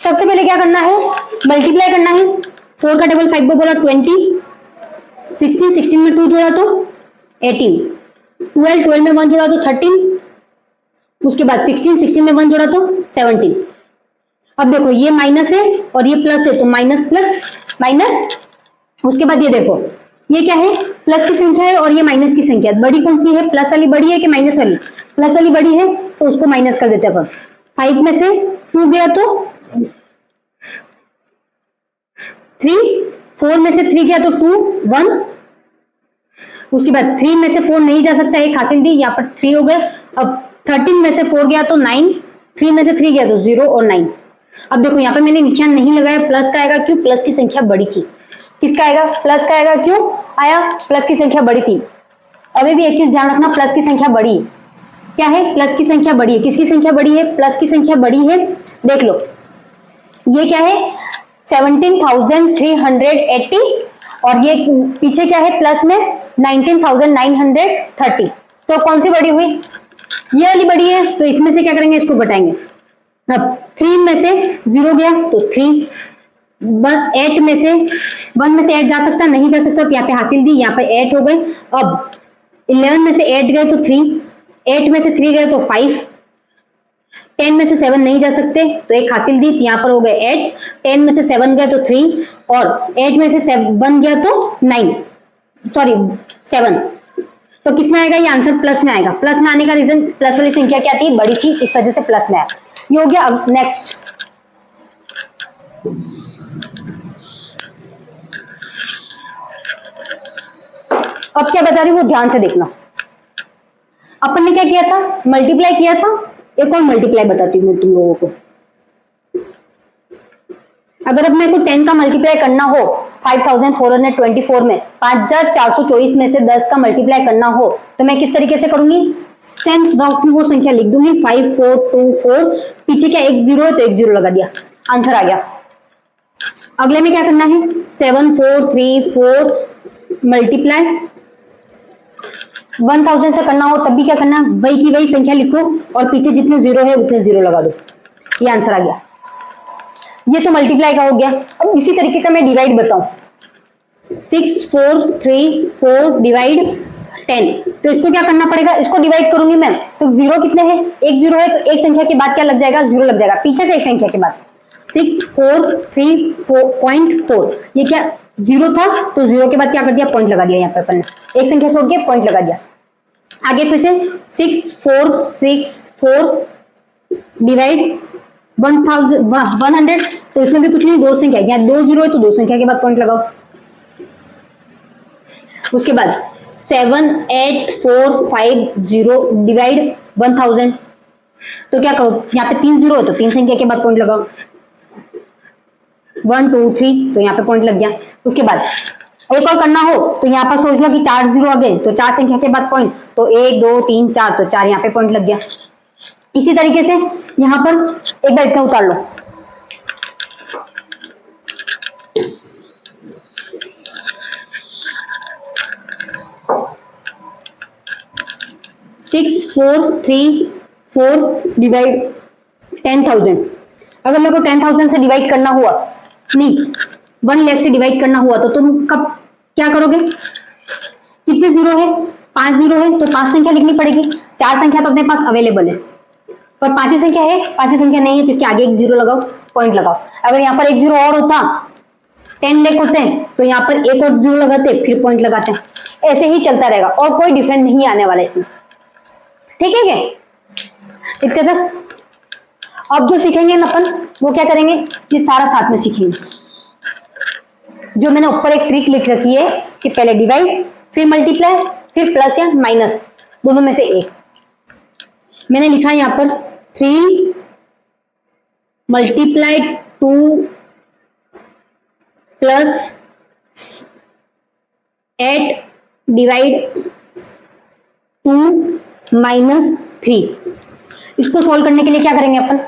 सबसे पहले क्या करना है? मल्टीप्लाई करना है। 4 का टेबल 5 को बोला 20, 16 16 में 2 जोड़ा तो 18, 12 12 में 1 जोड़ा तो 13। उसके बाद 16 16 में 1 जोड़ा तो 17। अब देखो ये माइनस है और ये प्लस है, तो माइनस प्लस माइनस। उसके बाद ये देखो ये क्या है? प्लस की संख्या है और ये माइनस की संख्या है। बड़ी कौन सी है? प्लस वाली बड़ी है कि माइनस वाली? प्लस वाली बड़ी है, तो उसको माइनस कर देते हैं अपन। 5 में से 2 गया तो 3, 4 में से 3 गया तो 2 1। उसके बाद 3 में से 4 नहीं जा सकता, एक हासिल दी, यहाँ पर 3 हो गए। अब 13 में से 4 गया तो 9, 3 में से 3 गया तो 0 और 9। अब देखो यहाँ पे मैंने निशान नहीं लगाया, प्लस का आएगा, क्यों? प्लस की संख्या बड़ी थी। किसका आएगा? प्लस का आएगा। क्यों आया? प्लस की संख्या बड़ी थी। अभी भी एक चीज ध्यान रखना, प्लस की संख्या बड़ी है। क्या है? प्लस की संख्या बड़ी है। किसकी संख्या बड़ी है? प्लस की संख्या बड़ी है। देख लो ये क्या है? 17,380 और ये पीछे क्या है? प्लस में 19,930। तो कौन सी बड़ी हुई? ये वाली बड़ी है। तो इसमें से क्या करेंगे? इसको घटाएंगे। अब 3 में से 0 गया तो 3, 8 में से 1 में से 8 जा सकता नहीं जा सकता, तो यहाँ पे हासिल दी, यहाँ पे 8 हो गए। अब 11 में से 8 गए तो 3, 8 में से 3 गए तो 5, 10 में से 7 नहीं जा सकते तो एक हासिल दी, यहाँ पर हो गए 8, 10 में से 7 गए तो 3 और 8 में से 7 गया तो 9, सॉरी 7। तो किस में आएगा? ये आंसर प्लस में आएगा। प्लस में आने का रीजन, प्लस वाली संख्या क्या थी? बड़ी थी, इस वजह से प्लस में आया। ये हो गया। अब नेक्स्ट, अब क्या बता रही हूँ वो ध्यान से देखना। अपन ने क्या किया था? मल्टीप्लाई किया था। एक और मल्टीप्लाई बताती हूँ मैं तुम लोगों को। अगर अब मेरे को 10 का मल्टीप्लाई करना हो 5424 में, 5424 में से 10 का मल्टीप्लाई करना हो तो मैं किस तरीके से करूंगी? सेम की वो संख्या लिख दूंगी 5424, पीछे क्या एक 0 है तो एक 0 लगा दिया, आंसर आ गया। अगले में क्या करना है? 7434 मल्टीप्लाई 1000 से करना हो तब भी क्या करना? वही की वही संख्या लिखो और पीछे जितने 0 है उतने 0 लगा दो, ये आंसर आ गया। ये तो मल्टीप्लाई का हो गया। अब इसी तरीके का मैं डिवाइड बताऊं, 6434 डिवाइड 10, तो इसको क्या करना पड़ेगा? इसको डिवाइड करूंगी मैं तो 0 कितने हैं? एक 0 है तो एक संख्या के बाद क्या लग जाएगा? 0 लग जाएगा, पीछे से एक संख्या के बाद 6434.4, ये क्या 0 था तो 0 के बाद क्या कर दिया? पॉइंट लगा दिया, यहाँ पर अपन ने एक संख्या छोड़ के पॉइंट लगा दिया। आगे फिर से 6464 डिवाइड 100, तो इसमें भी कुछ नहीं, दो संख्या, यहाँ 2 0 है तो 2 संख्या के बाद पॉइंट लगाओ। उसके बाद 78450 डिवाइड 1000, तो क्या करो? यहाँ पे 3 0 है तो 3 संख्या के बाद पॉइंट लगाओ। 1 2 3 तो यहाँ पे पॉइंट लग गया। उसके बाद एक और करना हो तो यहाँ पर सोच लो कि 4 जीरो आ गए, तो 4 संख्या के बाद पॉइंट, तो 1 2 3 4, तो 4 यहाँ पे पॉइंट लग गया। इसी तरीके से यहाँ पर एक बार इतना उतार लो, 6434 डिवाइड 10,000। अगर मेरे को 10,000 से डिवाइड करना हुआ, नहीं 1 लाख से डिवाइड करना हुआ, तो तुम कब क्या करोगे? कितने जीरो है? 5 जीरो है, तो 5 संख्या लिखनी पड़ेगी। 4 संख्या तो अपने पास अवेलेबल है, पर 5वीं संख्या है, 5वीं संख्या नहीं है, तो इसके आगे एक जीरो लगाओ, पॉइंट लगाओ। अगर यहाँ पर एक जीरो और होता, 10 लाख होते हैं, तो यहाँ पर एक और जीरो लगाते, फिर पॉइंट लगाते हैं। ऐसे ही चलता रहेगा और कोई डिफरेंट नहीं आने वाला इसमें। ठीक है क्या? इतने तक अब जो सीखेंगे ना अपन, वो क्या करेंगे, ये सारा साथ में सीखेंगे। जो मैंने ऊपर एक ट्रिक लिख रखी है कि पहले डिवाइड, फिर मल्टीप्लाई, फिर प्लस या माइनस, दोनों में से एक। मैंने लिखा है यहाँ पर 3 मल्टीप्लाई 2 प्लस 8 डिवाइड 2 माइनस 3। इसको सॉल्व करने के लिए क्या करेंगे अपन?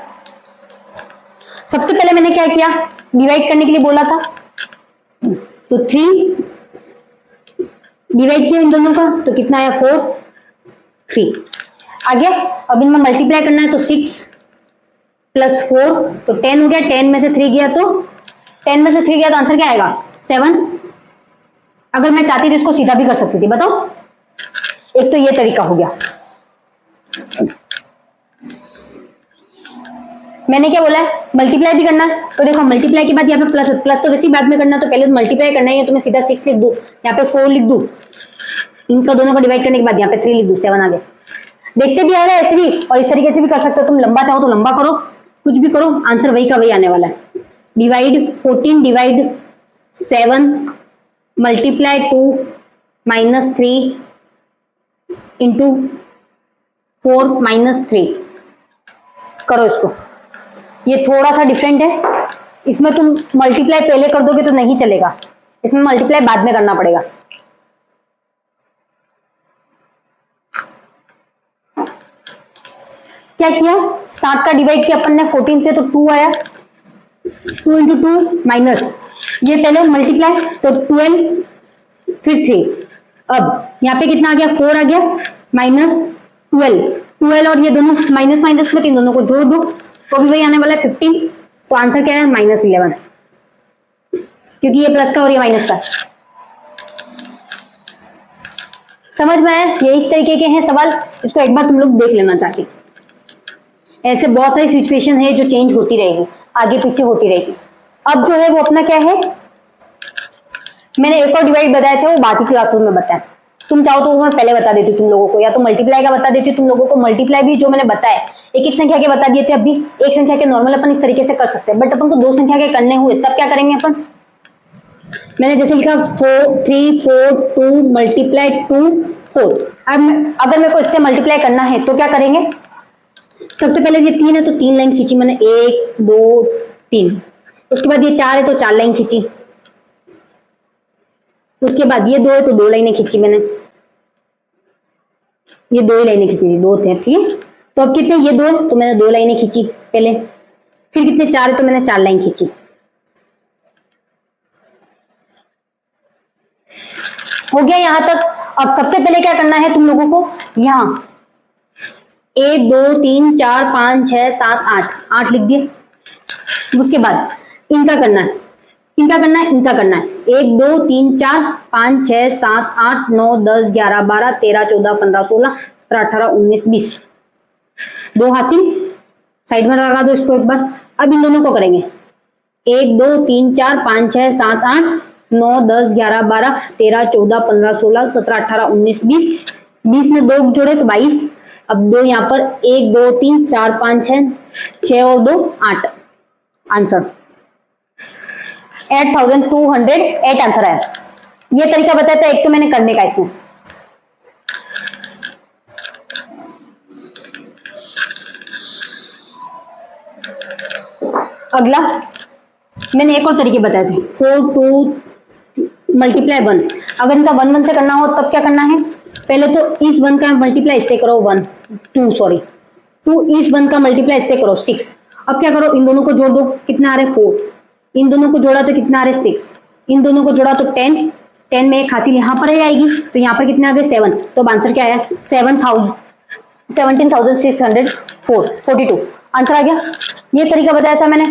सबसे पहले मैंने क्या किया, डिवाइड करने के लिए बोला था, तो 3 डिवाइड किया इन दोनों का, तो कितना आया 4 3 आ गया। अब इनमें मल्टीप्लाई करना है, तो 6 प्लस 4 तो 10 हो गया। 10 में से 3 गया तो 10 में से 3 गया तो आंसर क्या आएगा 7। अगर मैं चाहती तो इसको सीधा भी कर सकती थी, बताओ। एक तो ये तरीका हो गया। मैंने क्या बोला है, मल्टीप्लाई भी करना है, तो देखो मल्टीप्लाई के बाद यहाँ पे प्लस, प्लस तो वैसे बाद में करना, तो पहले मल्टीप्लाई करना है, तो मैं सीधा 6 लिख दूं, यहाँ पे 4 लिख दूं, इनका दोनों को डिवाइड करने के बाद यहाँ पे 3 लिख दूं, 7 आ गया। देखते भी आ रहा है ऐसे भी, और इस तरीके से भी कर सकते हो। तुम लंबा चाहो तो लंबा करो, कुछ भी करो, आंसर वही का वही आने वाला है। Divide 14 divide 7 multiply 2 minus 3 into 4 minus 3 करो इसको। ये थोड़ा सा डिफरेंट है, इसमें तुम मल्टीप्लाई पहले कर दोगे तो नहीं चलेगा, इसमें मल्टीप्लाई बाद में करना पड़ेगा। क्या किया, 7 का डिवाइड किया अपन ने 14 से, तो 2 आया, 2 इंटू 2 माइनस, ये पहले मल्टीप्लाई, तो 12 फिर 3। अब यहाँ पे कितना आ गया 4 आ गया, माइनस 12 और ये दोनों माइनस माइनस में, इन दोनों को जोड़ दो तो भी वही आने वाला है 15। तो आंसर क्या है -11, क्योंकि ये प्लस का और ये माइनस का। समझ में आया? ये इस तरीके के हैं सवाल, इसको एक बार तुम लोग देख लेना चाहते। ऐसे बहुत सारी सिचुएशन है जो चेंज होती रहेगी, आगे पीछे होती रहेगी। अब जो है वो अपना क्या है, मैंने एक और डिवाइड बताया था, वो बाकी क्लासरूम में बताया। तुम चाहो तो वो मैं पहले बता देती हूँ तुम लोगों को, या तो मल्टीप्लाई का बता देती हूँ तुम लोगों को। मल्टीप्लाई भी जो मैंने बताया एक एक संख्या के बता दिए थे, अभी एक संख्या के नॉर्मल अपन इस तरीके से कर सकते हैं, बट अपन को 2 संख्या के करने हुए तब क्या करेंगे अपन। मैंने जैसे लिखा 3 4 2 मल्टीप्लाई 2 4। अब अगर मेरे को इससे मल्टीप्लाई करना है तो क्या करेंगे, सबसे पहले ये 3 है तो 3 लाइन खींची मैंने, 1 2 3। उसके बाद ये 4 है तो 4 लाइन खींची। उसके बाद ये 2 है तो 2 लाइनें खींची मैंने, ये 2 ही लाइनें खींची थी, 2 थे, ठीक है। तो अब कितने, ये 2 है तो मैंने 2 लाइनें खींची पहले, फिर कितने 4 है तो मैंने 4 लाइन खींची। हो गया यहां तक। अब सबसे पहले क्या करना है तुम लोगों को, यहाँ 1 2 3 4 5 6 7 8 लिख दिए। उसके बाद इनका करना है, इनका करना है, इनका करना है, 1 2 3 4 5 6 7 8 9 10 11 12 13 14 15 16 17 18 19 20। 2 हासिल, साइड में लगा दो इसको एक बार। अब इन दोनों को करेंगे, 1 2 3 4 5 6 7 8 9 10 11 12 13 14 15 16 17 18 19 20। 20 में 2 जोड़े तो 22। अब 2 यहाँ पर, 1 2 3 4 5 6 और 2 8, आंसर 8208 आंसर आया। ये तरीका बताया था एक तो मैंने करने का इसमें। अगला मैंने एक और तरीके बताए थे, 4 2 मल्टीप्लाई 1। अगर इनका 1 1 से करना हो तब क्या करना है, पहले तो इस 1 का मल्टीप्लाई इससे करो 2 इस 1 का मल्टीप्लाई इससे करो 6। अब क्या करो, इन दोनों को जोड़ दो, कितना आ रहा है 4, इन दोनों को जोड़ा तो कितना आ रहा है 6, इन दोनों को जोड़ा तो 10, 10 में एक हासिल यहाँ पर ही आएगी, तो यहाँ पर कितने आ गए 7, तो आंसर क्या आया 17,642 आंसर आ गया। ये तरीका बताया था मैंने।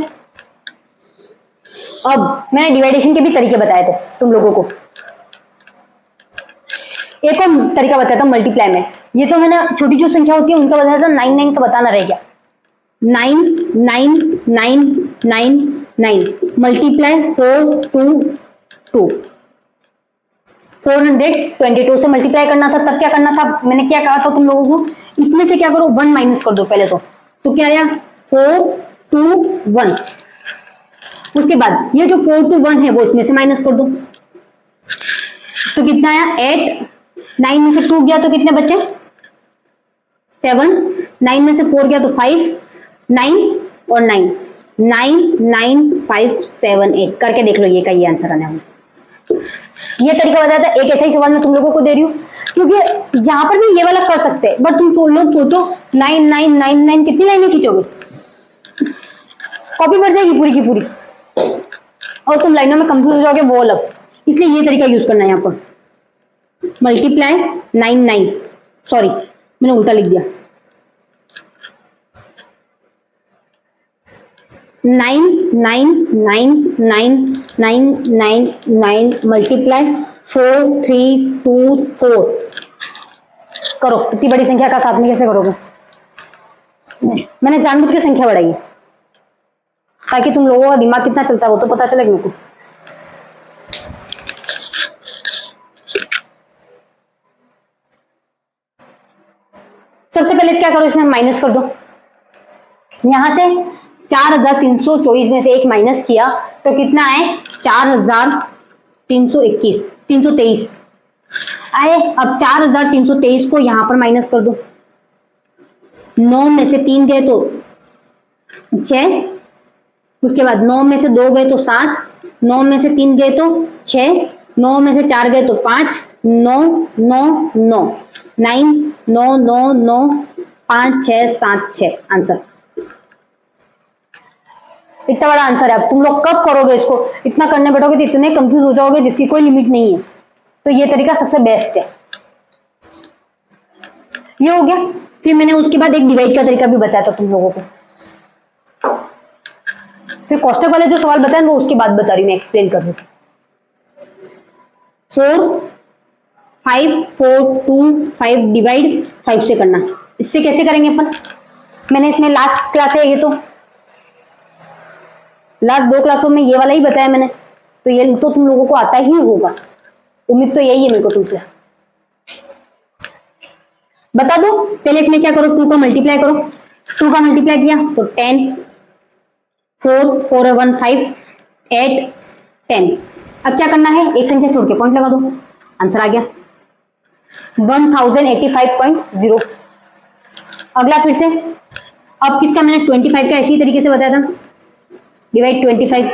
अब मैंने डिवाइडेशन के भी तरीके बताए थे तुम लोगों को। एक और तरीका बताया था मल्टीप्लाई में, ये तो मैंने छोटी जो संख्या होती है उनका बताया था, 9 9 का बताना रह गया। 9 9 9 9 9 मल्टीप्लाई 4 2 2 422 से मल्टीप्लाई करना था। तब क्या करना था, मैंने क्या कहा था तुम लोगों को, इसमें से क्या करो 1 माइनस कर दो पहले तो क्या आया 4 2 1। उसके बाद ये जो 4 2 1 है वो इसमें से माइनस कर दो, तो कितना आया 8, 9 में से 2 गया तो कितने बचे 7, 9 में से 4 गया तो 5, 9 और 9 9 9 5 7 8 करके देख लो, ये का ये आंसर आने वाला। ये तरीका बताया था, एक ऐसा ही सवाल मैं तुम लोगों को दे रही हूँ, क्योंकि यहां पर भी ये वाला कर सकते हैं, बट तुम लोग सोचो 9 9 9 9 कितनी लाइनें खींचोगे, कॉपी भर जाएगी पूरी की पूरी, और तुम लाइनों में कंफ्यूज हो जाओगे, वो अलग। इसलिए ये तरीका यूज करना है यहाँ पर, मल्टीप्लाई 9 9, सॉरी मैंने उल्टा लिख दिया, 9 9 9 9 9 9 9 मल्टीप्लाई 4 3 2 4। करो, इतनी बड़ी संख्या का साथ में कैसे करोगे, मैंने जानबूझ के संख्या बढ़ाई है ताकि तुम लोगों का दिमाग कितना चलता है वो तो पता चले मेरे को। सबसे पहले क्या करो, इसमें माइनस कर दो, यहां से 4324 में से एक माइनस किया तो कितना आए 4323 आए। अब 4323 को यहां पर माइनस कर दो, 9 में से 3 गए तो 6, उसके बाद 9 में से 2 गए तो 7, 9 में से 3 गए तो 6, 9 में से 4 गए तो 5, 9 9 9 9 9 9 9 5 6 7 6 आंसर। इतना बड़ा आंसर है। अब तुम लोग कब करोगे इसको, इतना करने बैठोगे तो इतने कंफ्यूज हो जाओगे जिसकी कोई लिमिट नहीं है। तो ये तरीका सबसे बेस्ट है। ये हो गया। फिर मैंने उसके बाद एक डिवाइड का तरीका भी बताया था तुम लोगों को। फिर कोष्टक वाले जो सवाल बताए वो उसके बाद बता रही हूँ, मैं एक्सप्लेन कर रही हूँ। 4 5 4 2 5 डिवाइड 5 से करना। इससे कैसे करेंगे अपन, मैंने इसमें लास्ट क्लास है, ये तो लास्ट 2 क्लासों में ये वाला ही बताया मैंने, तो ये तो तुम लोगों को आता ही होगा, उम्मीद तो यही है मेरे को तुमसे। बता दो पहले इसमें क्या करो, 2 का मल्टीप्लाई करो। 2 का मल्टीप्लाई किया तो 10, 4 4 1 5 8 10। अब क्या करना है, एक संख्या छोड़ के पॉइंट लगा दो, आंसर आ गया 1085.0। अगला फिर से, अब किसका मैंने 25 का इसी तरीके से बताया था, डिवाइड 25।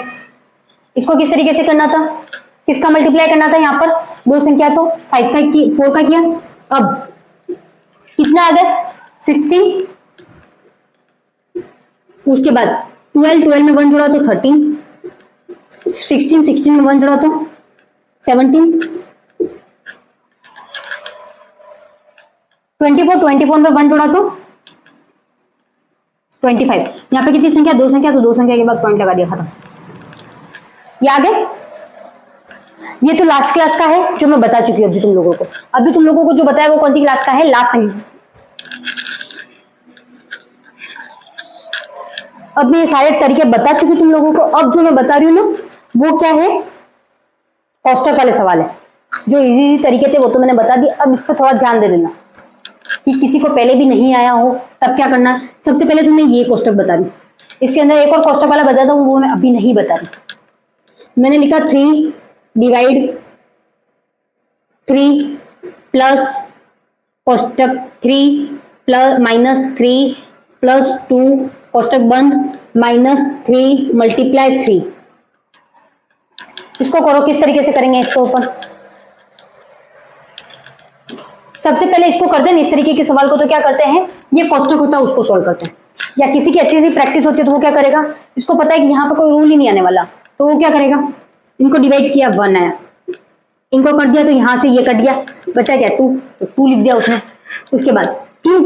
इसको किस तरीके से करना था, किसका मल्टीप्लाई करना था, यहाँ पर 2 संख्या तो 5 का 4 का किया। अब कितना आ गया 16, उसके बाद 12 में 1 जोड़ा तो 13, 16 में 1 जोड़ा तो 17, 24 में 1 जोड़ा तो 25। यहाँ पे कितनी संख्या, 2 संख्या, तो 2 संख्या के बाद पॉइंट लगा दिया, खत्म। ये आ गए। ये तो लास्ट क्लास का है जो मैं बता चुकी हूँ अभी तुम लोगों को। अभी तुम लोगों को जो बताया वो कौन सी क्लास का है, लास्ट संख्या। अब मैं ये सारे तरीके बता चुकी तुम लोगों को। अब जो मैं बता रही हूँ ना वो क्या है, कोष्टक वाले सवाल है। जो इजी तरीके थे वो तो मैंने बता दिया। अब इस पर थोड़ा ध्यान दे देना कि किसी को पहले भी नहीं आया हो तब क्या करना। सबसे पहले तुम्हें ये कोष्टक बता रही, इसके अंदर एक और कोष्टक वाला बताता हूँ, वो मैं अभी नहीं बता रही। मैंने लिखा 3 डिवाइड 3 प्लस कोष्टक 3 प्लस -3 प्लस 2 कोष्टक बंद -3 मल्टीप्लाई 3। इसको करो, किस तरीके से करेंगे इसको ओपन। सबसे पहले इसको करते हैं इस तरीके के सवाल को, तो क्या करते हैं, ये कोष्टक होता है उसको सोल्व करते हैं, या किसी की अच्छी सी प्रैक्टिस होती है तो वो क्या करेगा, इसको पता है कि यहाँ पर कोई रूल ही नहीं आने वाला, तो वो क्या करेगा, इनको डिवाइड किया 1 आया, इनको कर दिया तो यहाँ से ये कट गया, बचा क्या 2, तो 2 लिख दिया उसने। उसके बाद 2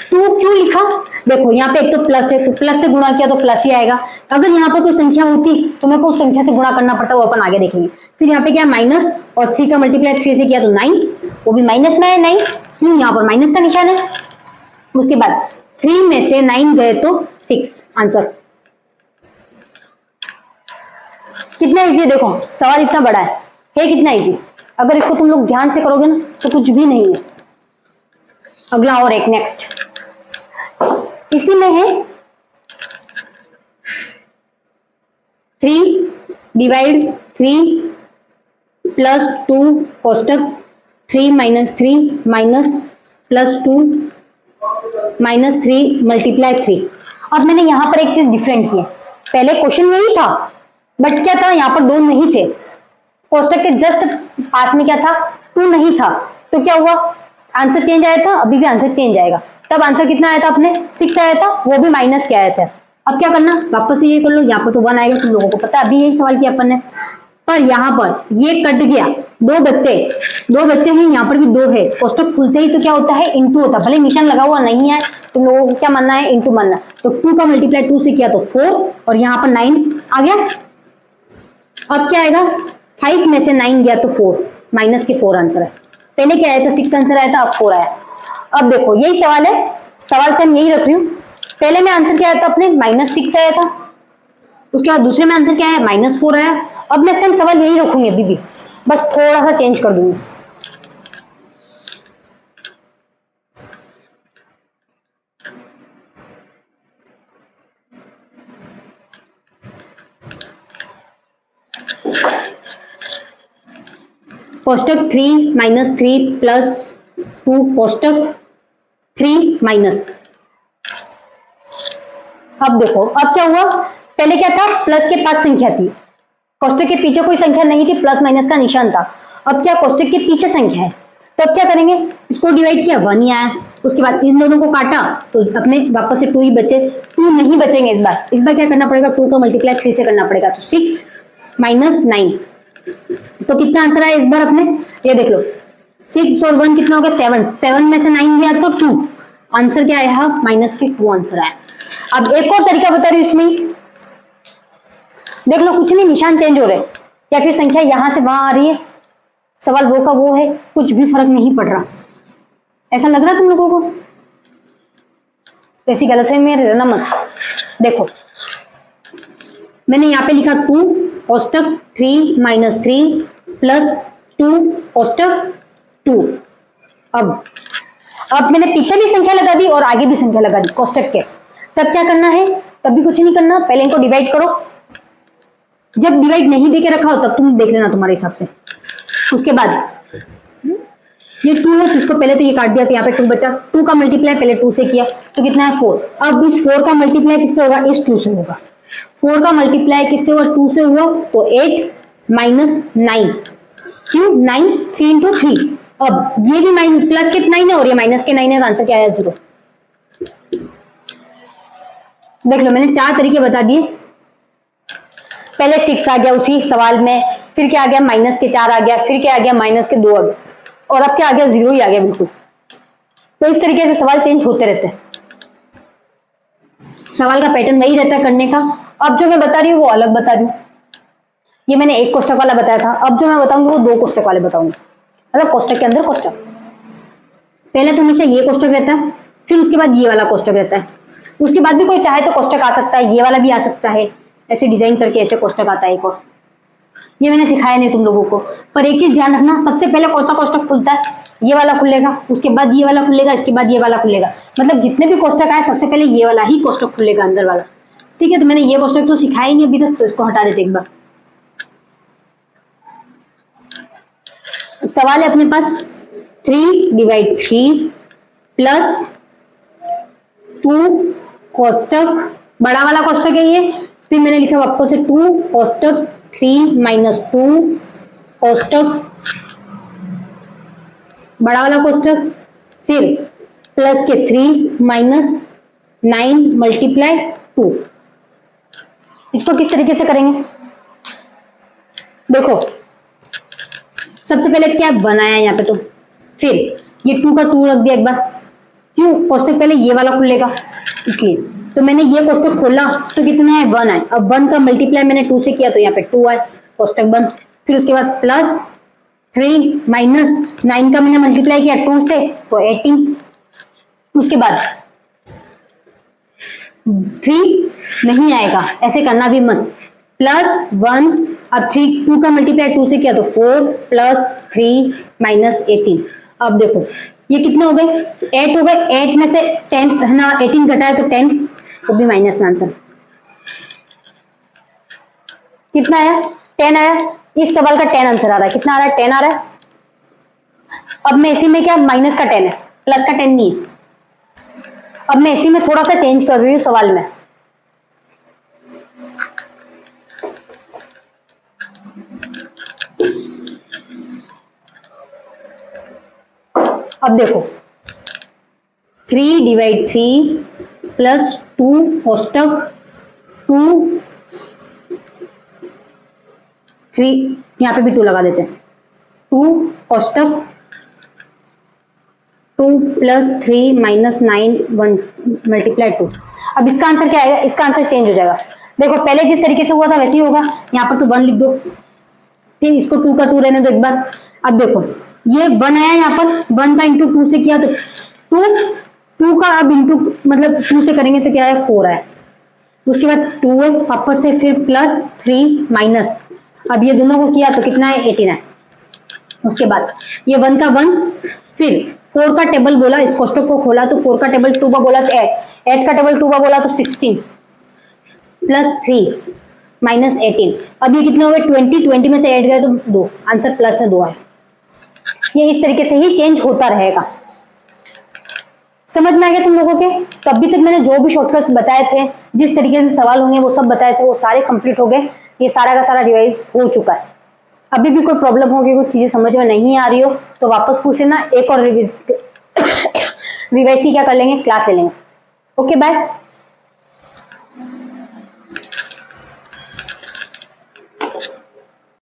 क्यों लिखा, देखो यहाँ पे एक तो प्लस है, तो प्लस से गुणा किया तो प्लस ही आएगा। अगर यहाँ पर कोई संख्या होती तो मेरे को उस संख्या से गुणा करना पड़ता, वो अपन आगे देखेंगे। फिर यहाँ पे क्या माइनस, और 3 का मल्टीप्लाई 3 से किया तो 9, वो भी माइनस में है 9, क्यों, यहाँ पर माइनस का निशान है। उसके बाद 3 में से 9 गए तो 6, आंसर। कितना इजी है, देखो सवाल इतना बड़ा है कितना इजी। अगर इसको तुम लोग ध्यान से करोगे ना तो कुछ भी नहीं है। अगला और एक नेक्स्ट, इसी में है 3 divide 3 plus 2 कोष्टक 3 minus 3 minus plus 2 minus 3 multiply 3। अब मैंने यहाँ पर एक चीज डिफरेंट की है, पहले क्वेश्चन यही था बट क्या था, यहाँ पर 2 नहीं थे, कोष्टक के जस्ट पास में क्या था, 2 नहीं था, तो क्या हुआ, आंसर चेंज आया था, अभी भी आंसर चेंज आएगा। तब आंसर कितना आया था अपने, 6 आया था, वो भी माइनस के आया था। अब क्या करना, वापस से ये कर लो, यहाँ पर तो 1 आएगा, तुम लोगों को पता है, अभी यही सवाल किया अपन ने, पर यहाँ पर ये कट गया, 2 बच्चे हैं, यहाँ पर भी 2 है, कोष्टक खुलते ही तो क्या होता है, इंटू होता है, भले निशान लगा हुआ नहीं है, तुम लोगों को क्या मानना है, इंटू मानना। तो 2 का मल्टीप्लाई 2 से किया तो 4, और यहाँ पर 9 आ गया। अब क्या आएगा, 5 में से 9 गया तो 4, माइनस के 4 आंसर है। पहले क्या आया था, 6 आंसर आया था, अब 4 आया। अब देखो यही सवाल है, सवाल से हम यही रख रही हूँ, पहले में आंसर क्या आया था अपने, -6 आया था, उसके बाद दूसरे में आंसर क्या है, -4 आया। अब मैं सेम सवाल यही रखूंगी अभी भी, बस थोड़ा सा चेंज कर दूंगी। कोष्टक 3 माइनस 3 प्लस 2 कोष्टक 3 माइनस। अब देखो अब क्या हुआ, पहले क्या था, प्लस के पास संख्या थी, कोष्टक के पीछे कोई संख्या नहीं थी, प्लस माइनस का निशान था। अब क्या, कोष्टक के पीछे संख्या है, तो अब क्या करेंगे, इसको डिवाइड किया 1 ही आया, उसके बाद इन दोनों को काटा तो अपने वापस से 2 ही बचे, 2 नहीं बचेंगे इस बार क्या करना पड़ेगा, 2 का मल्टीप्लाई 3 से करना पड़ेगा, तो 6 माइनस 9, तो कितना आंसर आया इस बार अपने, ये देख लो, 6 और 1 कितना हो गया, 7 में से 9 गया तो 2, आंसर क्या आया, माइनस के 2 आंसर आया। अब एक और तरीका बता रही हूँ इसमें, देख लो कुछ नहीं, निशान चेंज हो रहे या फिर संख्या यहां से वहां आ रही है, सवाल वो का वो है, कुछ भी फर्क नहीं पड़ रहा, ऐसा लग रहा तुम लोगों को, तो ऐसी गलतफहमी में रहना मत। देखो मैंने यहाँ पे लिखा 2 कोष्टक 3 माइनस 3 प्लस 2 कोष्टक 2। अब मैंने पीछे भी संख्या लगा दी और आगे भी संख्या लगा दी कोष्टक के, तब क्या करना है, तब भी कुछ नहीं करना, पहले इनको डिवाइड करो, जब डिवाइड नहीं देके रखा हो तब तुम देख लेना तुम्हारे हिसाब से। उसके बाद ये 2 है तो इसको पहले तो ये काट दिया, तो यहाँ पे 2 बचा, 2 का मल्टीप्लाई पहले 2 से किया तो कितना है 4। अब इस 4 का मल्टीप्लाई किससे होगा, इस 2 से होगा, 4 का मल्टीप्लाई किससे हुआ, 2 से हुआ, तो 8 माइनस 9, क्यों 9, 3 इंटू 3। अब ये भी प्लस के 9 है और ये माइनस के 9 है, तो आंसर क्या आया 0। देख लो मैंने 4 तरीके बता दिए, पहले 6 आ गया उसी सवाल में, फिर क्या आ गया माइनस के 4 आ गया, फिर क्या आ गया माइनस के 2 आ गया, और अब क्या आ गया 0 ही आ गया बिल्कुल। तो इस तरीके से सवाल चेंज होते रहते हैं, सवाल का पैटर्न वही रहता है करने का। अब जो मैं बता रही हूँ वो अलग बता रही हूँ, ये मैंने 1 कोष्टक वाला बताया था, अब जो मैं बताऊंगी वो 2 कोष्टक वाले बताऊंगी, मतलब कोष्टक के अंदर कोष्टक। पहले तो हमेशा ये कोष्टक रहता है, फिर उसके बाद ये वाला कोष्टक रहता है, उसके बाद भी कोई चाहे तो कोष्टक आ सकता है, ये वाला भी आ सकता है, ऐसे डिजाइन करके ऐसे कोष्टक आता है एक और, ये मैंने सिखाया नहीं तुम लोगों को। पर एक चीज ध्यान रखना, सबसे पहले कौन सा कोष्टक खुलता है, ये वाला खुलेगा, उसके बाद ये वाला खुलेगा, इसके बाद ये वाला खुलेगा, मतलब जितने भी कोष्टक आए सबसे पहले ये वाला ही कोष्टक खुलेगा अंदर वाला, ठीक है। तो मैंने ये कोष्टक तो सिखाया ही नहीं अभी तक, तो इसको हटा देते एक बार। सवाल है अपने पास 3 डिवाइड 3 प्लस 2 कोष्टक, बड़ा वाला कोष्टक है ये, फिर मैंने लिखा वापस से 2 कोष्टक 3 माइनस 2 कोष्टक, बड़ा वाला कोष्टक, फिर प्लस के 3 माइनस 9 मल्टीप्लाई 2। इसको किस तरीके से करेंगे? देखो सबसे पहले क्या बनाया यहाँ पे, तो फिर ये 2 का 2 रख दिया एक बार। क्यों? कोष्टक पहले ये वाला खुलेगा इसलिए, तो मैंने ये कोष्टक खोला तो कितना है 1 है। अब 1 का मल्टीप्लाई मैंने 2 से किया तो यहाँ पे 2 है, कोष्टक बंद। फिर उसके बाद प्लस 3 माइनस 9 का मैंने मल्टीप्लाई किया 2 से तो 18। उसके बाद 3 नहीं आएगा, ऐसे करना भी मत, प्लस 1। अब 2 का मल्टीप्लाई 2 से किया तो 4 प्लस 3 माइनस 18। अब देखो ये कितने हो गए? 8 हो गए। 8 में से 10 है ना, 18 घटाया तो 10, वो भी माइनस में आंसर कितना आया? 10 आया। इस सवाल का 10 आंसर आ रहा है। कितना आ रहा है? 10 आ रहा है। अब मैं इसी में क्या, माइनस का 10 है, प्लस का 10 नहीं है। अब मैं इसी में थोड़ा सा चेंज कर रही हूँ सवाल में। अब देखो 3 डिवाइड 3 प्लस 2 कोष्टक 2 3, यहाँ पे भी 2 लगा देते हैं, 2 कोष्टक 2 प्लस 3 माइनस 9 1 मल्टीप्लाई 2। अब इसका आंसर क्या आएगा? इसका आंसर चेंज हो जाएगा। देखो पहले जिस तरीके से हुआ था वैसे ही होगा। यहाँ पर तो 1 लिख दो, फिर इसको 2 का 2 रहने दो एक बार। अब देखो ये 1 आया, यहाँ पर 1 का इंटू 2 से किया तो 2 का अब इंटू मतलब 2 से करेंगे तो क्या है 4 है। उसके बाद 2 है वापस से, फिर प्लस 3 माइनस, अब ये दोनों को किया तो कितना है 18 है। उसके बाद ये 1 का 1, फिर 4 का टेबल बोला, इस कोष्टक को खोला तो 4 का टेबल 2 का बोला तो 8 का टेबल 2 का बोला तो 16 प्लस 3 माइनस 18। अब ये कितने हो गए 20 में से 8 गए तो 2, आंसर प्लस में 2 है। ये इस तरीके से ही चेंज होता रहेगा। समझ में आ गया तुम लोगों के? तो अभी तक मैंने जो भी शॉर्टकट्स बताए थे, जिस तरीके से सवाल होंगे वो सब बताए थे, वो सारे कंप्लीट हो गए। ये सारा का सारा रिवाइज हो चुका है। अभी भी कोई प्रॉब्लम होगी, कुछ चीजें समझ में नहीं आ रही हो तो वापस पूछ लेना, एक और रिवाइज की क्या कर लेंगे, क्लास ले लेंगे। Okay bye.